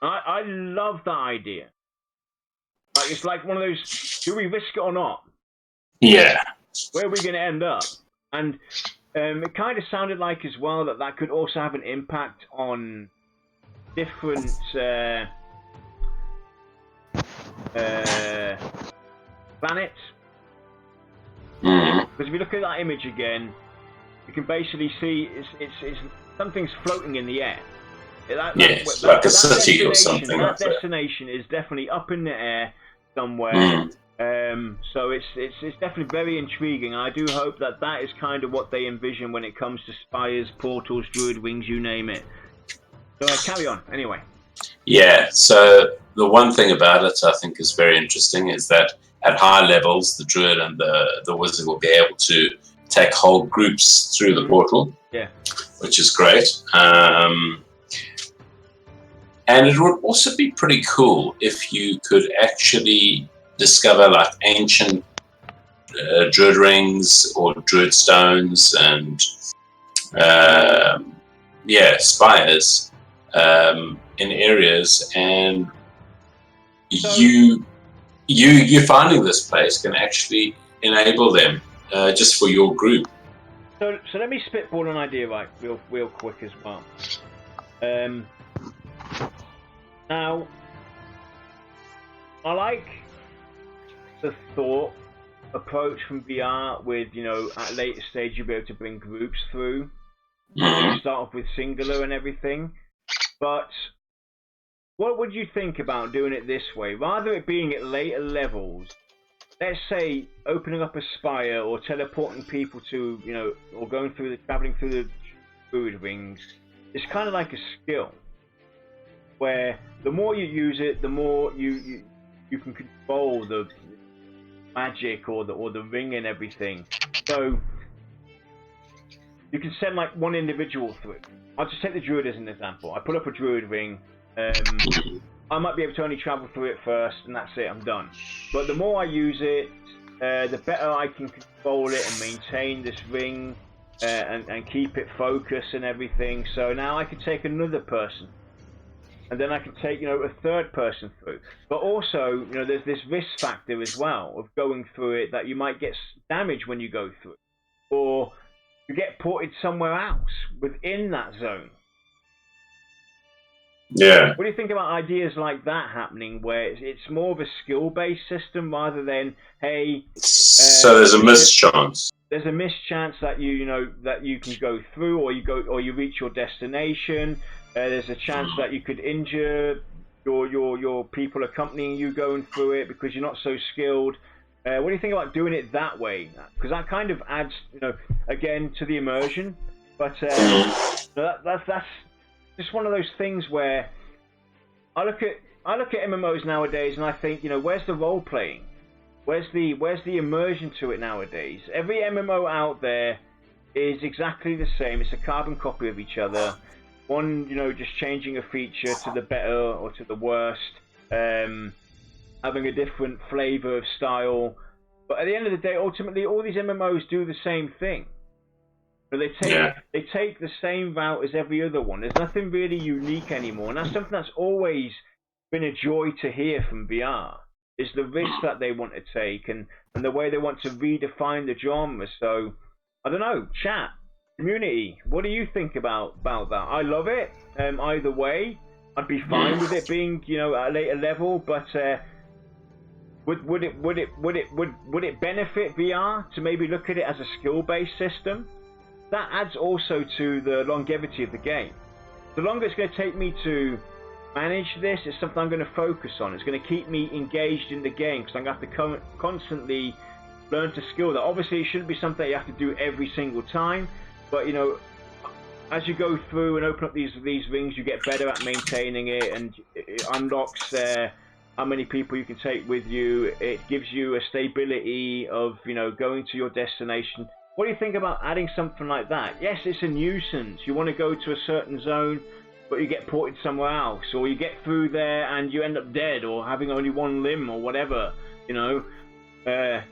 I love that idea. Like it's like one of those, do we risk it or not? Yeah. Where are we going to end up? And it kind of sounded like as well that could also have an impact on different planets. Because if you look at that image again, you can basically see it's something's floating in the air. Like a city or something. That destination is definitely up in the air somewhere, So it's definitely very intriguing. I do hope that is kind of what they envision when it comes to spires, portals, druid wings, you name it. So carry on, anyway. Yeah, so the one thing about it I think is very interesting is that at high levels, the druid and the wizard will be able to take whole groups through the portal, which is great. And it would also be pretty cool if you could actually discover like ancient druid rings or druid stones and spires in areas, and you finding this place can actually enable them just for your group. So let me spitball an idea real quick as well. Now, I like the thought approach from VR with, at a later stage you'll be able to bring groups through. You start off with singular and everything. But what would you think about doing it this way? Rather it being at later levels, let's say opening up a spire or teleporting people to, or traveling through the druid rings, it's kind of like a skill. Where the more you use it, the more you can control the magic or the ring and everything. So you can send like one individual through. I'll just take the druid as an example. I put up a druid ring. I might be able to only travel through it first, and that's it. I'm done. But the more I use it, the better I can control it and maintain this ring and keep it focused and everything. So now I can take another person. And then I can take, a third person through. But also, there's this risk factor as well of going through it that you might get damage when you go through it. Or you get ported somewhere else within that zone. Yeah. What do you think about ideas like that happening where it's more of a skill-based system rather than, hey... so there's a mischance. There's a mischance that that you can go through or you reach your destination. There's a chance that you could injure your people accompanying you going through it because you're not so skilled. What do you think about doing it that way? Because that kind of adds, again, to the immersion. But that's just one of those things where I look at MMOs nowadays and I think, where's the role playing? Where's the immersion to it nowadays? Every MMO out there is exactly the same. It's a carbon copy of each other. One, just changing a feature to the better or to the worst, having a different flavor of style. But at the end of the day, ultimately, all these MMOs do the same thing. But they take the same route as every other one. There's nothing really unique anymore, and that's something that's always been a joy to hear from VR. Is the risk that they want to take and the way they want to redefine the genre. So, I don't know, chat. Community, what do you think about that? I love it. Either way, I'd be fine with it being, at a later level. But would it benefit VR to maybe look at it as a skill-based system? That adds also to the longevity of the game. The longer it's going to take me to manage this, it's something I'm going to focus on. It's going to keep me engaged in the game because I'm going to have to constantly learn to skill that. Obviously, it shouldn't be something you have to do every single time. But as you go through and open up these rings, you get better at maintaining it, and it unlocks how many people you can take with you. It gives you a stability of going to your destination. What do you think about adding something like that? Yes, it's a nuisance. You want to go to a certain zone, but you get ported somewhere else, or you get through there and you end up dead, or having only one limb, or whatever.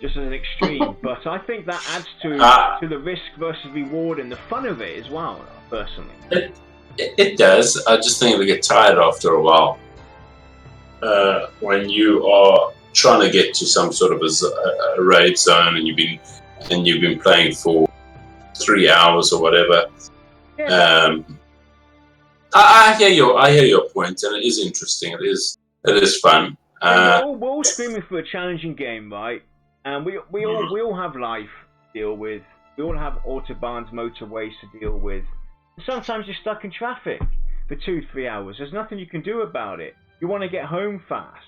Just as an extreme. But I think that adds to the risk versus reward and the fun of it as well, personally. It does. I just think it'll get tired after a while. When you are trying to get to some sort of a raid zone and you've been playing for 3 hours or whatever. Yeah. I hear your point, and it is interesting. It is fun. We're all screaming for a challenging game, right? And we all have life to deal with. We all have autobahns, motorways to deal with. And sometimes you're stuck in traffic for 2-3 hours. There's nothing you can do about it. You want to get home fast.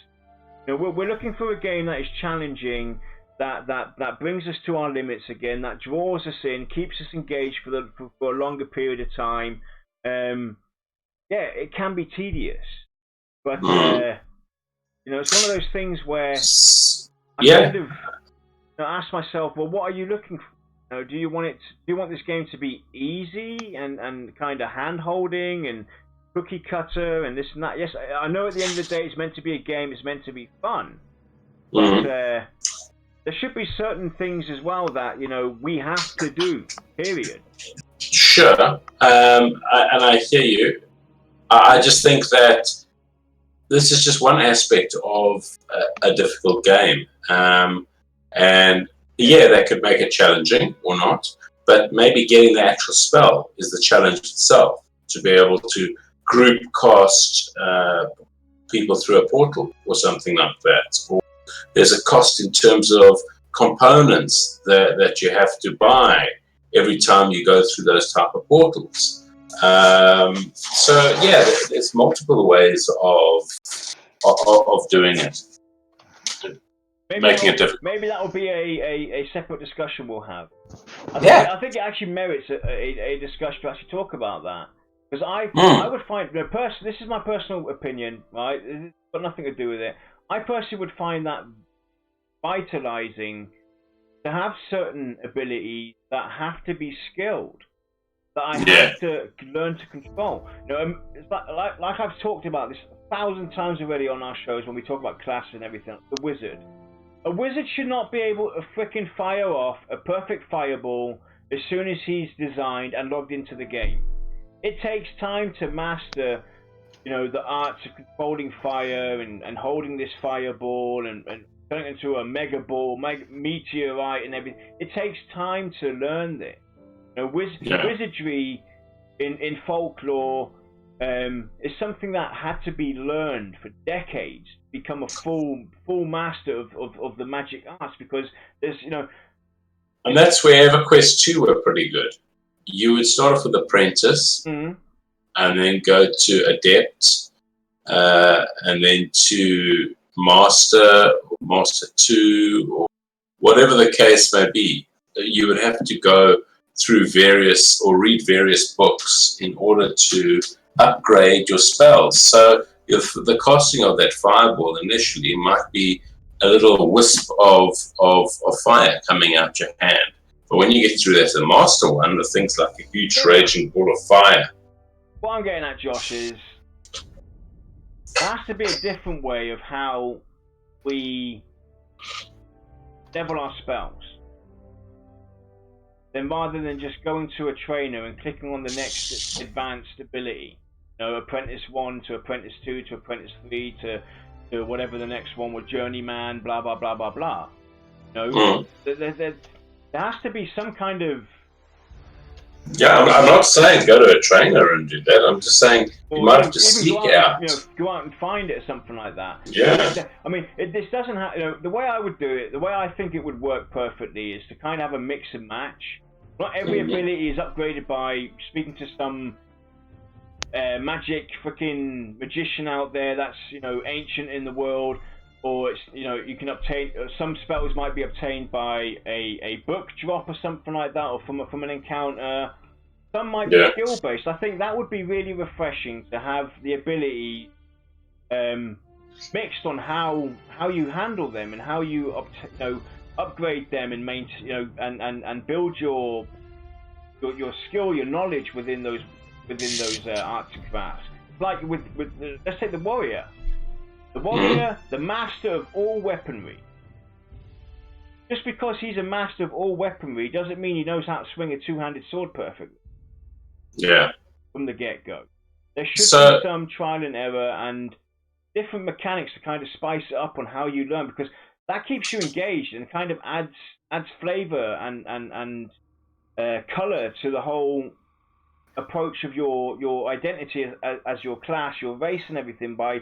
we're looking for a game that is challenging, that brings us to our limits again, that draws us in, keeps us engaged for a longer period of time. It can be tedious, but it's one of those things where I kind of ask myself, well, what are you looking for? Do you want this game to be easy and kind of hand holding and cookie cutter and this and that? Yes, I know at the end of the day it's meant to be a game, it's meant to be fun, but there should be certain things as well that we have to do, period. Sure, and I hear you. I just think that this is just one aspect of a difficult game, and that could make it challenging or not, but maybe getting the actual spell is the challenge itself, to be able to group cast people through a portal or something like that. Or there's a cost in terms of components that you have to buy every time you go through those type of portals. There's multiple ways of doing it. Making it difficult. Maybe that will be a separate discussion we'll have. I think it actually merits a discussion to actually talk about that. Because I would find, this is my personal opinion, right? It's got nothing to do with it. I personally would find that vitalizing to have certain abilities that have to be skilled, that I have to learn to control. It's like I've talked about this 1,000 times already on our shows when we talk about classes and everything. The wizard. A wizard should not be able to frickin' fire off a perfect fireball as soon as he's designed and logged into the game. It takes time to master, the arts of controlling fire and holding this fireball and turning it into a mega ball, meteorite and everything. It takes time to learn this. Wizardry in folklore is something that had to be learned for decades to become a full master of the magic arts, because there's and that's where EverQuest 2 were pretty good. You would start off with apprentice and then go to adept and then to master or master 2 or whatever the case may be. You would have to go through read various books in order to upgrade your spells. So if the casting of that fireball initially might be a little wisp of fire coming out your hand, but when you get through that, the master one, the things like a huge raging ball of fire. What I'm getting at, Josh, is there has to be a different way of how we level our spells. Then rather than just going to a trainer and clicking on the next advanced ability, apprentice 1 to apprentice 2 to apprentice 3 to whatever the next one was, journeyman, blah blah blah blah blah. There has to be some kind of... I'm not saying go to a trainer and do that. I'm just saying you might have to seek out. Go out and find it or something like that. Yeah. I mean, this doesn't have... the way I would do it, the way I think it would work perfectly is to kind of have a mix and match. Not every ability is upgraded by speaking to some magic freaking magician out there that's ancient in the world, or it's you can obtain some spells might be obtained by a book drop or something like that, or from an encounter. Some might be skill based. I think that would be really refreshing to have the ability mixed on how you handle them and how you upgrade them and maintain and build your skill, your knowledge within those arts and crafts. Like with let's say the warrior. The warrior, the master of all weaponry. Just because he's a master of all weaponry doesn't mean he knows how to swing a two-handed sword perfectly. Yeah. From the get-go. There should be some trial and error and different mechanics to kind of spice it up on how you learn, because that keeps you engaged and kind of adds flavor and color to the whole approach of your identity as your class, your race and everything, by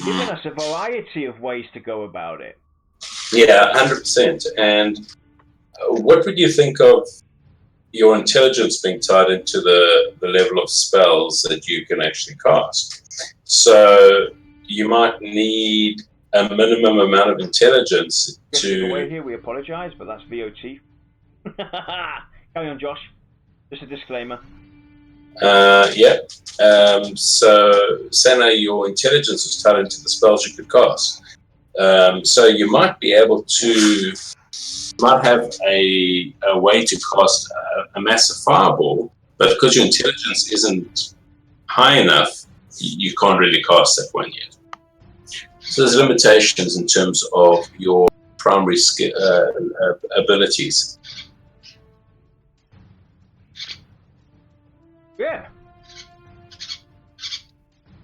giving us a variety of ways to go about it. Yeah, 100%. And what would you think of your intelligence being tied into the level of spells that you can actually cast? So you might need a minimum amount of intelligence Away to. here, we apologise, but that's VOT. Carry on, Josh. Just a disclaimer. Yep. So, Senna, your intelligence was tied into the spells you could cast. So you might be able to, might have a way to cast a massive fireball, but because your intelligence isn't high enough, you can't really cast that one yet. So there's limitations in terms of your primary abilities. Yeah.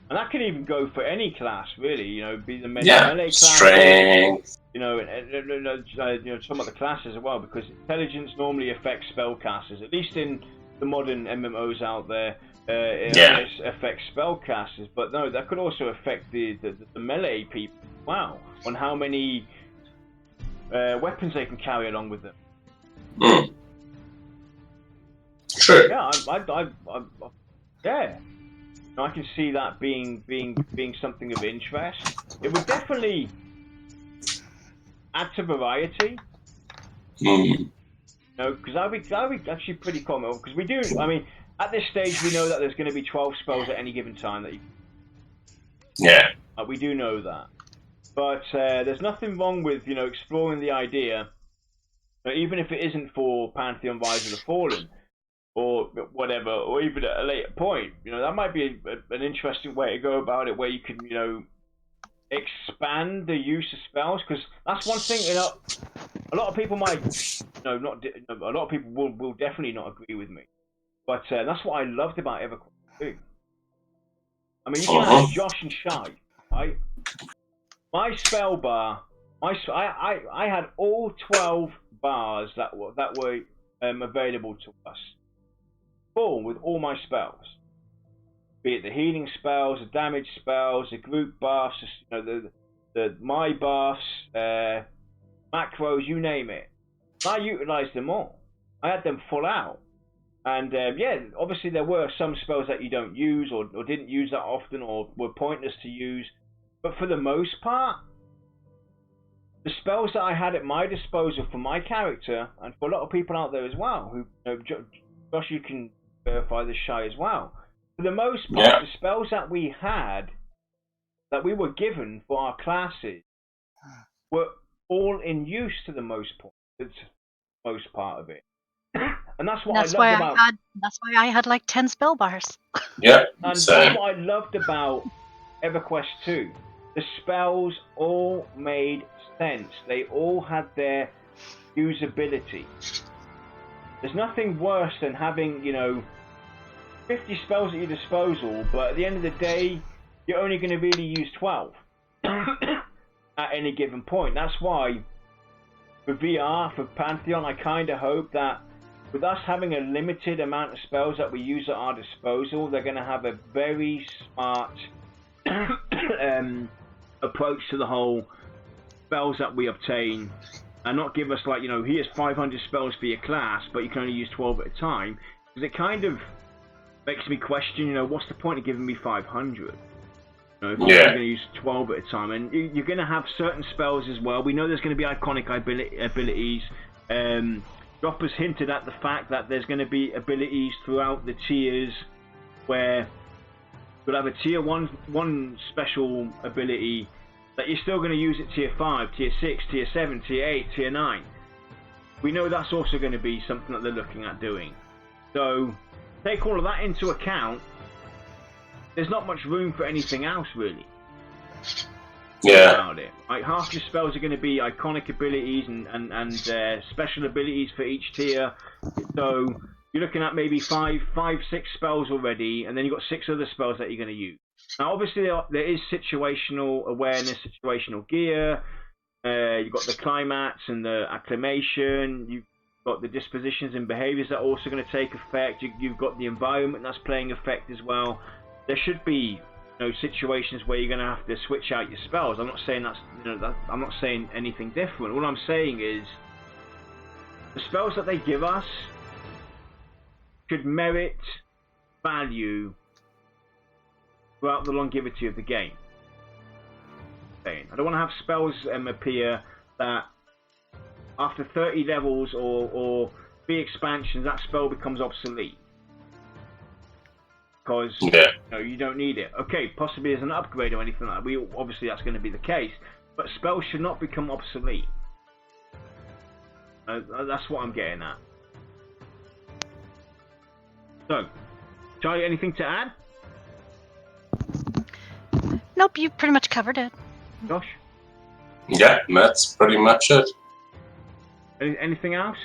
And that could even go for any class, really. You know, be the melee class. Strength. You know, some of the classes as well, because intelligence normally affects spellcasters. At least in the modern MMOs out there, it affects spellcasters. But no, that could also affect the melee people. Wow, on how many weapons they can carry along with them. Mm. True. Yeah, yeah. I can see that being something of interest. It would definitely add to variety. Mm. No, because that'd be actually pretty common. Because we do, I mean, at this stage we know that there's going to be 12 spells at any given time that you. Yeah. We do know that, but there's nothing wrong with exploring the idea, even if it isn't for Pantheon Rise of the Fallen, or whatever, or even at a later point. That might be an interesting way to go about it, where you can expand the use of spells, because that's one thing. A lot of people might, a lot of people will definitely not agree with me, but that's what I loved about EverQuest 2. I mean, you can ask Josh and Shai, right? My spell bar, I had all 12 bars that were available to us, full with all my spells, be it the healing spells, the damage spells, the group buffs, my buffs, macros, you name it. I utilised them all. I had them full out. And obviously there were some spells that you don't use or didn't use that often or were pointless to use. But for the most part, the spells that I had at my disposal for my character, and for a lot of people out there as well, who, Josh, you can verify this, Shy, as well. For the most part, the spells that we had, that we were given for our classes, were all in use to the most part of it. And that's what I loved about. That's why I had like 10 spell bars. Yeah. And that's what I loved about EverQuest 2. The spells all made sense. They all had their usability. There's nothing worse than having, 50 spells at your disposal, but at the end of the day, you're only going to really use 12 at any given point. That's why, for VR, for Pantheon, I kind of hope that with us having a limited amount of spells that we use at our disposal, they're going to have a very smart approach to the whole spells that we obtain, and not give us like, here's 500 spells for your class, but you can only use 12 at a time, because it kind of makes me question, what's the point of giving me 500? If you're going to use 12 at a time, and you're going to have certain spells as well. We know there's going to be iconic abilities. Dropper's hinted at the fact that there's going to be abilities throughout the tiers, where you'll have a tier 1 special ability that you're still going to use at tier 5, tier 6, tier 7, tier 8, tier 9. We know that's also going to be something that they're looking at doing. So take all of that into account. There's not much room for anything else, really. Yeah. About it. Like, half your spells are going to be iconic abilities and special abilities for each tier. So you're looking at maybe 5, 6 spells already, and then you've got 6 other spells that you're going to use. Now, obviously, there is situational awareness, situational gear. You've got the climax and the acclamation. You've got the dispositions and behaviors that are also going to take effect. You've got the environment that's playing effect as well. There should be situations where you're going to have to switch out your spells. I'm not saying I'm not saying anything different. All I'm saying is the spells that they give us should merit value throughout the longevity of the game. saying. I don't want to have spells appear that after 30 levels or 3 expansions, that spell becomes obsolete. Because you don't need it. Okay, possibly as an upgrade or anything like that. Obviously, that's going to be the case. But spells should not become obsolete. That's what I'm getting at. So, Charlie, anything to add? Nope, you pretty much covered it. Josh? Yeah, that's pretty much it. Anything else?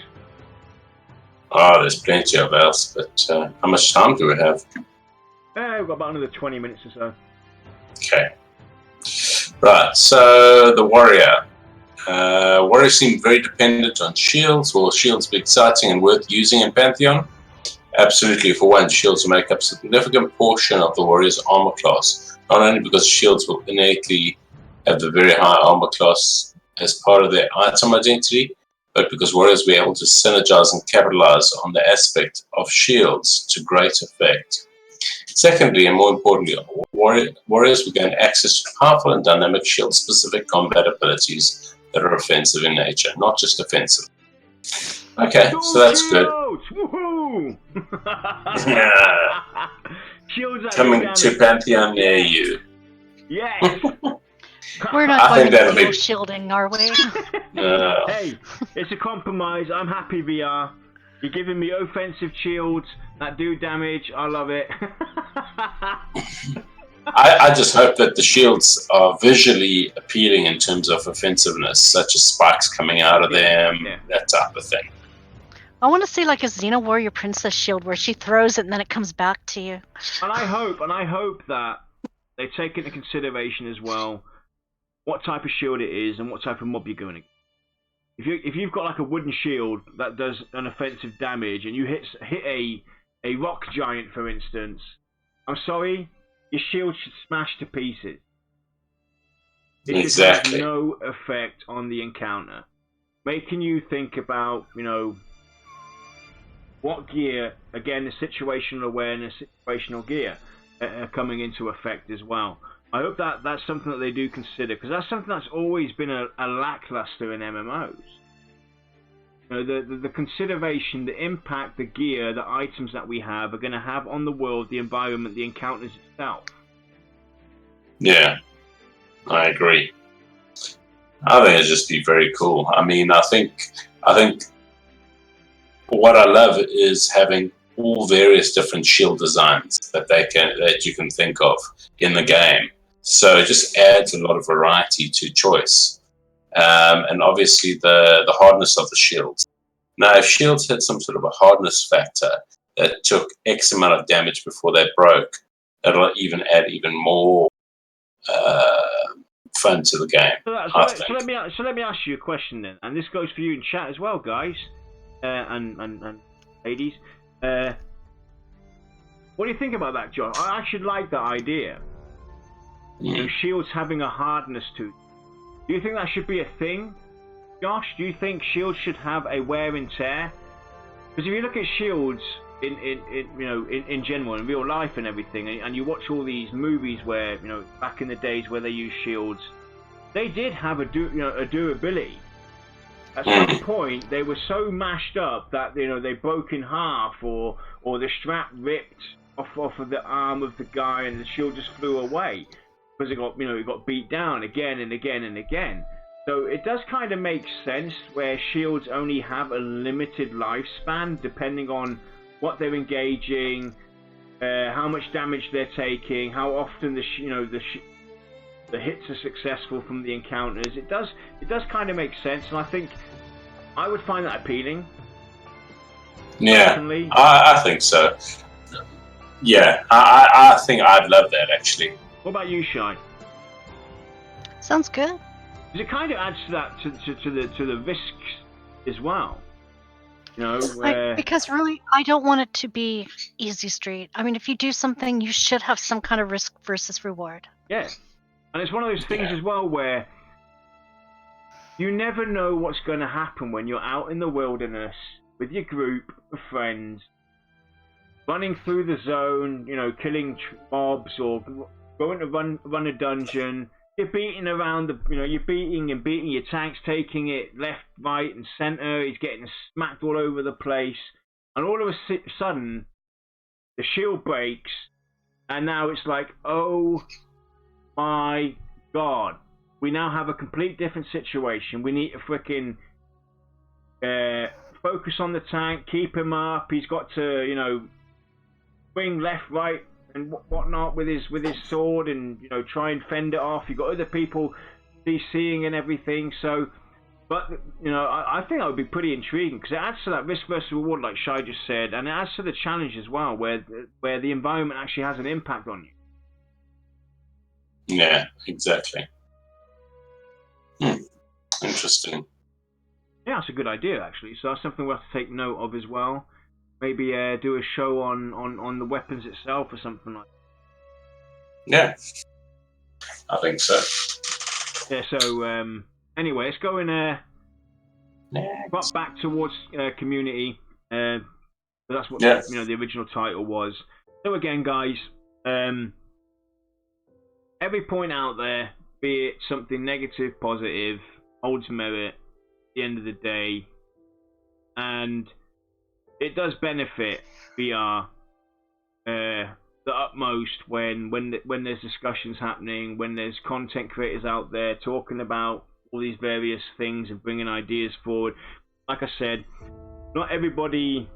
Oh, there's plenty of else, but how much time do we have? We've got about another 20 minutes or so. Okay. Right, so the warrior. Warriors seem very dependent on shields. Will shields be exciting and worth using in Pantheon? Absolutely. For one, shields will make up a significant portion of the warrior's armor class. Not only because shields will innately have the very high armor class as part of their item identity, but because warriors will be able to synergize and capitalize on the aspect of shields to great effect. Secondly, and more importantly, warriors will gain access to powerful and dynamic shield-specific combat abilities that are offensive in nature, not just offensive. Okay, so that's good. Woohoo! Shields Coming to Pantheon near you. Yes! We're not going to be shielding, are we? Hey, it's a compromise. I'm happy, VR. You're giving me offensive shields that do damage. I love it. I just hope that the shields are visually appealing in terms of offensiveness, such as spikes coming out of them, that type of thing. I want to see like a Xena Warrior Princess shield where she throws it and then it comes back to you. And I hope that they take into consideration as well what type of shield it is and what type of mob you're going to get. If you've got like a wooden shield that does an offensive damage and you hit a rock giant, for instance, I'm sorry, your shield should smash to pieces. It should have no effect on the encounter, making you think about, what gear, again, the situational awareness, situational gear coming into effect as well. I hope that's something that they do consider, because that's something that's always been a lackluster in MMOs. The consideration, the impact, the gear, the items that we have are going to have on the world, the environment, the encounters itself. Yeah, I agree. I think it'd just be very cool. I mean, I think what I love is having all various different shield designs that you can think of in the game. So it just adds a lot of variety to choice. And obviously the hardness of the shields. Now, if shields had some sort of a hardness factor that took X amount of damage before they broke, that'll even add even more fun to the game. So let me ask you a question then, and this goes for you in chat as well, guys, and ladies. What do you think about that, John? I actually like that idea. Shields having a hardness to them. Do you think that should be a thing, Josh? Do you think shields should have a wear and tear? Because if you look at shields in general, in real life and everything, and you watch all these movies where back in the days where they used shields, they did have a durability. At some point, they were so mashed up that they broke in half, or the strap ripped off of the arm of the guy, and the shield just flew away. Because it got beat down again and again and again. So it does kind of make sense where shields only have a limited lifespan depending on what they're engaging, how much damage they're taking, how often the hits are successful from the encounters. It does kind of make sense, and I think I would find that appealing. Yeah, personally. I think so. Yeah, I think I'd love that actually. What about you, Shai? Sounds good. Because it kind of adds to that to the risks as well. Because really, I don't want it to be easy street. I mean, if you do something, you should have some kind of risk versus reward. Yeah, and it's one of those things as well where you never know what's going to happen when you're out in the wilderness with your group of friends, running through the zone, killing mobs or going to run a dungeon, you're beating around the, you're beating your tanks, taking it left, right, and center. He's getting smacked all over the place, and all of a sudden, the shield breaks, and now it's like, oh my god, we now have a complete different situation. We need to freaking focus on the tank, keep him up. He's got to, swing left, right, and whatnot with his sword, and try and fend it off. You've got other people CCing and everything. So, but I think that would be pretty intriguing, because it adds to that risk versus reward, like Shai just said, and it adds to the challenge as well, where the environment actually has an impact on you. Yeah, exactly. Interesting. Yeah, that's a good idea, actually. So that's something we'll have to take note of as well. Maybe do a show on the weapons itself or something like that. Yeah, I think so. Yeah, so anyway, let's go and back towards community. That's what the original title was. So again, guys, every point out there, be it something negative, positive, holds merit at the end of the day, and it does benefit VR the utmost when there's discussions happening, when there's content creators out there talking about all these various things and bringing ideas forward. Like I said, not everybody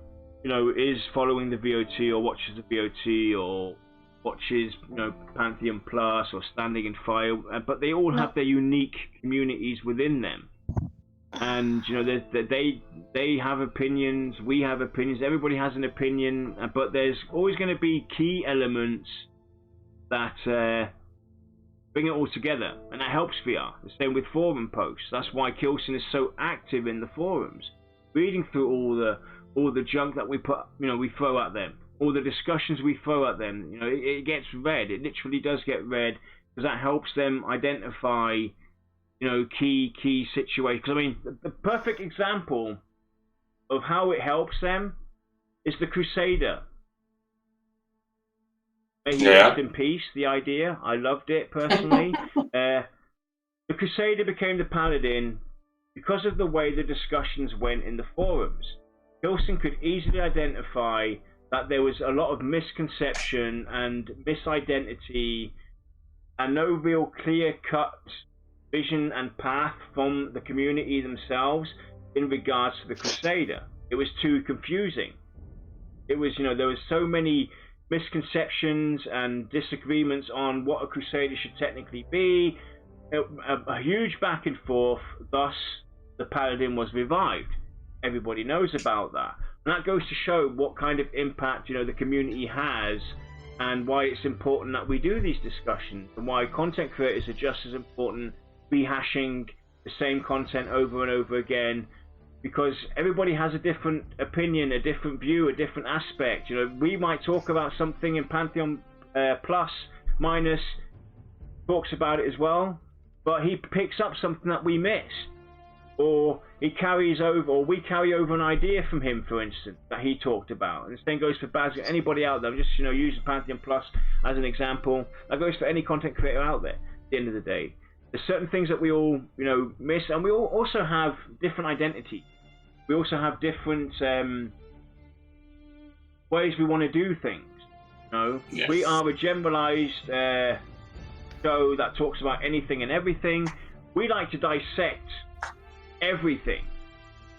is following the VOT or watches the VOT or watches Pantheon Plus or Standing in Fire, but they all have their unique communities within them. And they have opinions, we have opinions, everybody has an opinion, but there's always going to be key elements that bring it all together, and that helps VR. The same with forum posts. That's why Kilson is so active in the forums, reading through all the junk that we throw at them, all the discussions we throw at them. It gets read. It literally does get read, because that helps them identify key situations. I mean, the perfect example of how it helps them is the Crusader. May he rest in peace, the idea. I loved it, personally. The Crusader became the Paladin because of the way the discussions went in the forums. Kilson could easily identify that there was a lot of misconception and misidentity, and no real clear-cut vision and path from the community themselves in regards to the Crusader. It was too confusing. It was, there was so many misconceptions and disagreements on what a Crusader should technically be. A huge back and forth. Thus, the Paladin was revived. Everybody knows about that. And that goes to show what kind of impact, the community has, and why it's important that we do these discussions, and why content creators are just as important rehashing the same content over and over again, because everybody has a different opinion, a different view, a different aspect. We might talk about something in Pantheon Plus Minus talks about it as well, but he picks up something that we missed, or he carries over, or we carry over an idea from him, for instance, that he talked about. And the same goes for Baz. Anybody out there, just using Pantheon Plus as an example, that goes for any content creator out there. At the end of the day, there's certain things that we all miss, and we all also have different identity. We also have different ways we want to do things. Yes. We are a generalized show that talks about anything and everything. We like to dissect everything.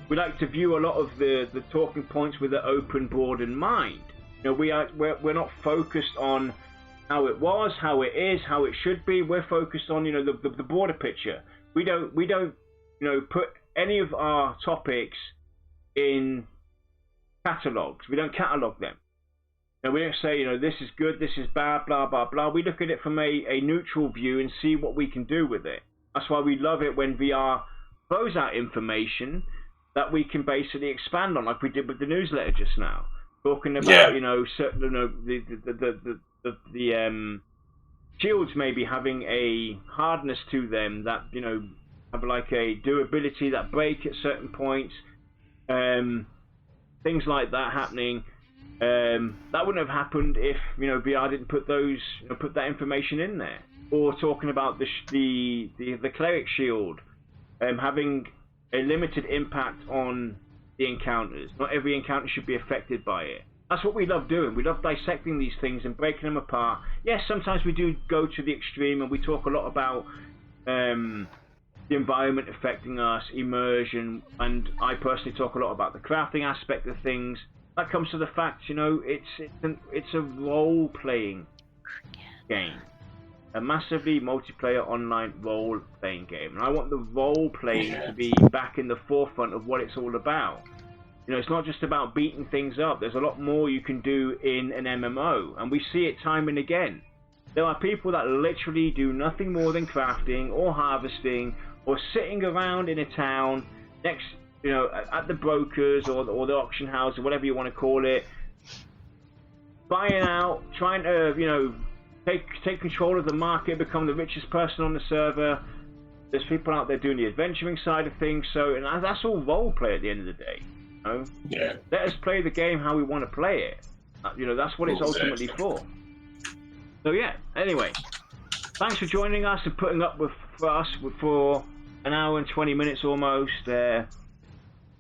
We like to view a lot of the talking points with an open, broadened mind. We're not focused on how it was, how it is, how it should be. We're focused on the broader picture. We don't put any of our topics in catalogs. We don't catalog them. We don't say this is good, this is bad, blah blah blah. We look at it from a neutral view and see what we can do with it. That's why we love it when VR throws out information that we can basically expand on, like we did with the newsletter just now, talking about certain the shields maybe having a hardness to them that have like a durability that break at certain points, things like that happening. That wouldn't have happened if VR didn't put that information in there. or talking about the cleric shield having a limited impact on the encounters. Not every encounter should be affected by it. That's what we love doing. We love dissecting these things and breaking them apart. Yes, sometimes we do go to the extreme, and we talk a lot about the environment affecting us, immersion, and I personally talk a lot about the crafting aspect of things. That comes to the fact, you know, it's a role-playing game. A massively multiplayer online role-playing game. And I want the role-playing to be back in the forefront of what it's all about. You know, it's not just about beating things up. There's a lot more you can do in an MMO. And we see it time and again. There are people that literally do nothing more than crafting or harvesting or sitting around in a town next, you know, at the brokers or the auction house or whatever you want to call it, buying out, trying to, you know, take control of the market, become the richest person on the server. There's people out there doing the adventuring side of things, so and that's all role play at the end of the day. You know? Yeah. Let us play the game how we want to play it. You know, that's what it's ultimately for. So yeah. Anyway, thanks for joining us and putting up with us for an hour and 20 minutes almost,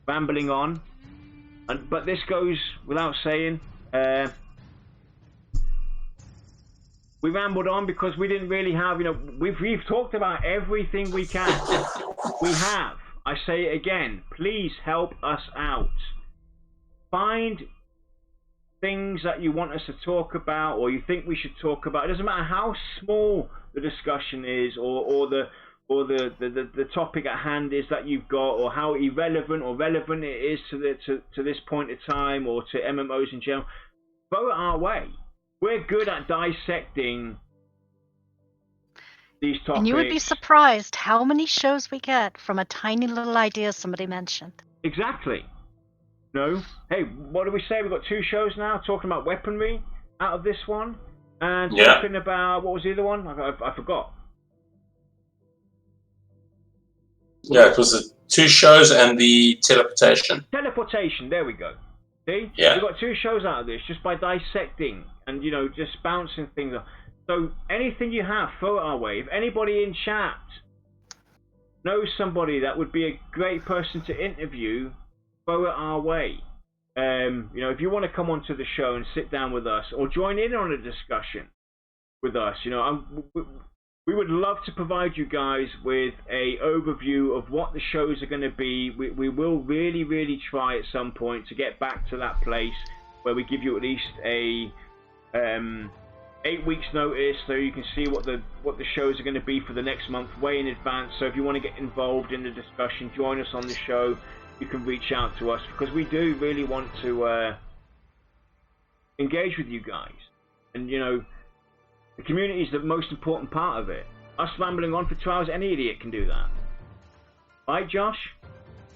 rambling on. But this goes without saying. We rambled on because we didn't really have, you know, we've talked about everything we can. We have. I say it again. Please help us out. Find things that you want us to talk about or you think we should talk about. It doesn't matter how small the discussion is or the topic at hand is that you've got, or how irrelevant or relevant it is to this point in time or to MMOs in general. Throw it our way. We're good at dissecting these topics. And you would be surprised how many shows we get from a tiny little idea somebody mentioned. Exactly. No. Hey, what do we say? We've got 2 shows now talking about weaponry out of this one. And talking about, what was the other one? I forgot. Yeah, it was the 2 shows and the teleportation. Teleportation, there we go. See? Yeah. We've got 2 shows out of this just by dissecting and, you know, just bouncing things up. So anything you have, throw it our way. If anybody in chat knows somebody that would be a great person to interview, throw it our way. You know, if you want to come onto the show and sit down with us or join in on a discussion with us, you know, we would love to provide you guys with a overview of what the shows are going to be. We will really, really try at some point to get back to that place where we give you at least a 8 weeks notice so you can see what the shows are going to be for the next month way in advance. So if you want to get involved in the discussion, join us on the show, you can reach out to us because we do really want to engage with you guys. And, you know, the community is the most important part of it. Us rambling on for 2 hours, any idiot can do that. Right, Josh?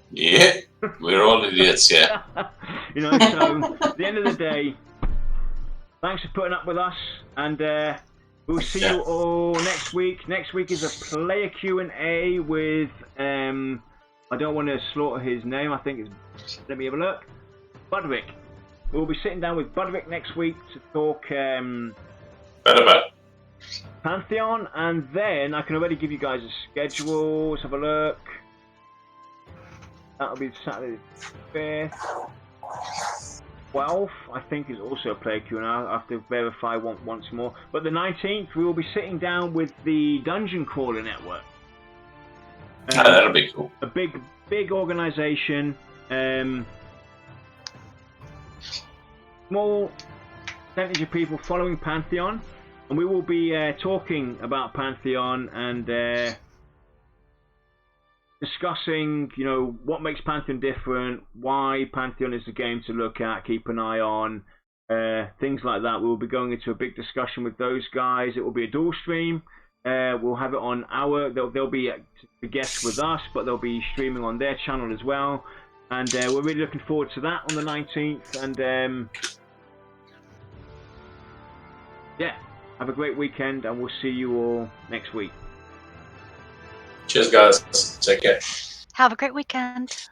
Yeah, we're all idiots, yeah. You know, so at the end of the day, thanks for putting up with us, and we'll see you all next week. Next week is a player Q&A with, I don't want to slaughter his name, I think it's, let me have a look, Budrick. We'll be sitting down with Budrick next week to talk Pantheon, and then I can already give you guys a schedule. Let's have a look. That'll be Saturday the 5th. 12th, I think, is also a player Q&A. I have to verify once more. But the 19th, we will be sitting down with the Dungeon Crawler Network. That'll be cool. A big organization. Small percentage of people following Pantheon. And we will be talking about Pantheon and discussing, you know, what makes Pantheon different, why Pantheon is the game to look at, keep an eye on, things like that. We will be going into a big discussion with those guys. It will be a dual stream. We'll have it on they'll be guests with us, but they'll be streaming on their channel as well. And we're really looking forward to that on the 19th. And yeah, have a great weekend, and we'll see you all next week. Cheers, guys. Take care. Have a great weekend.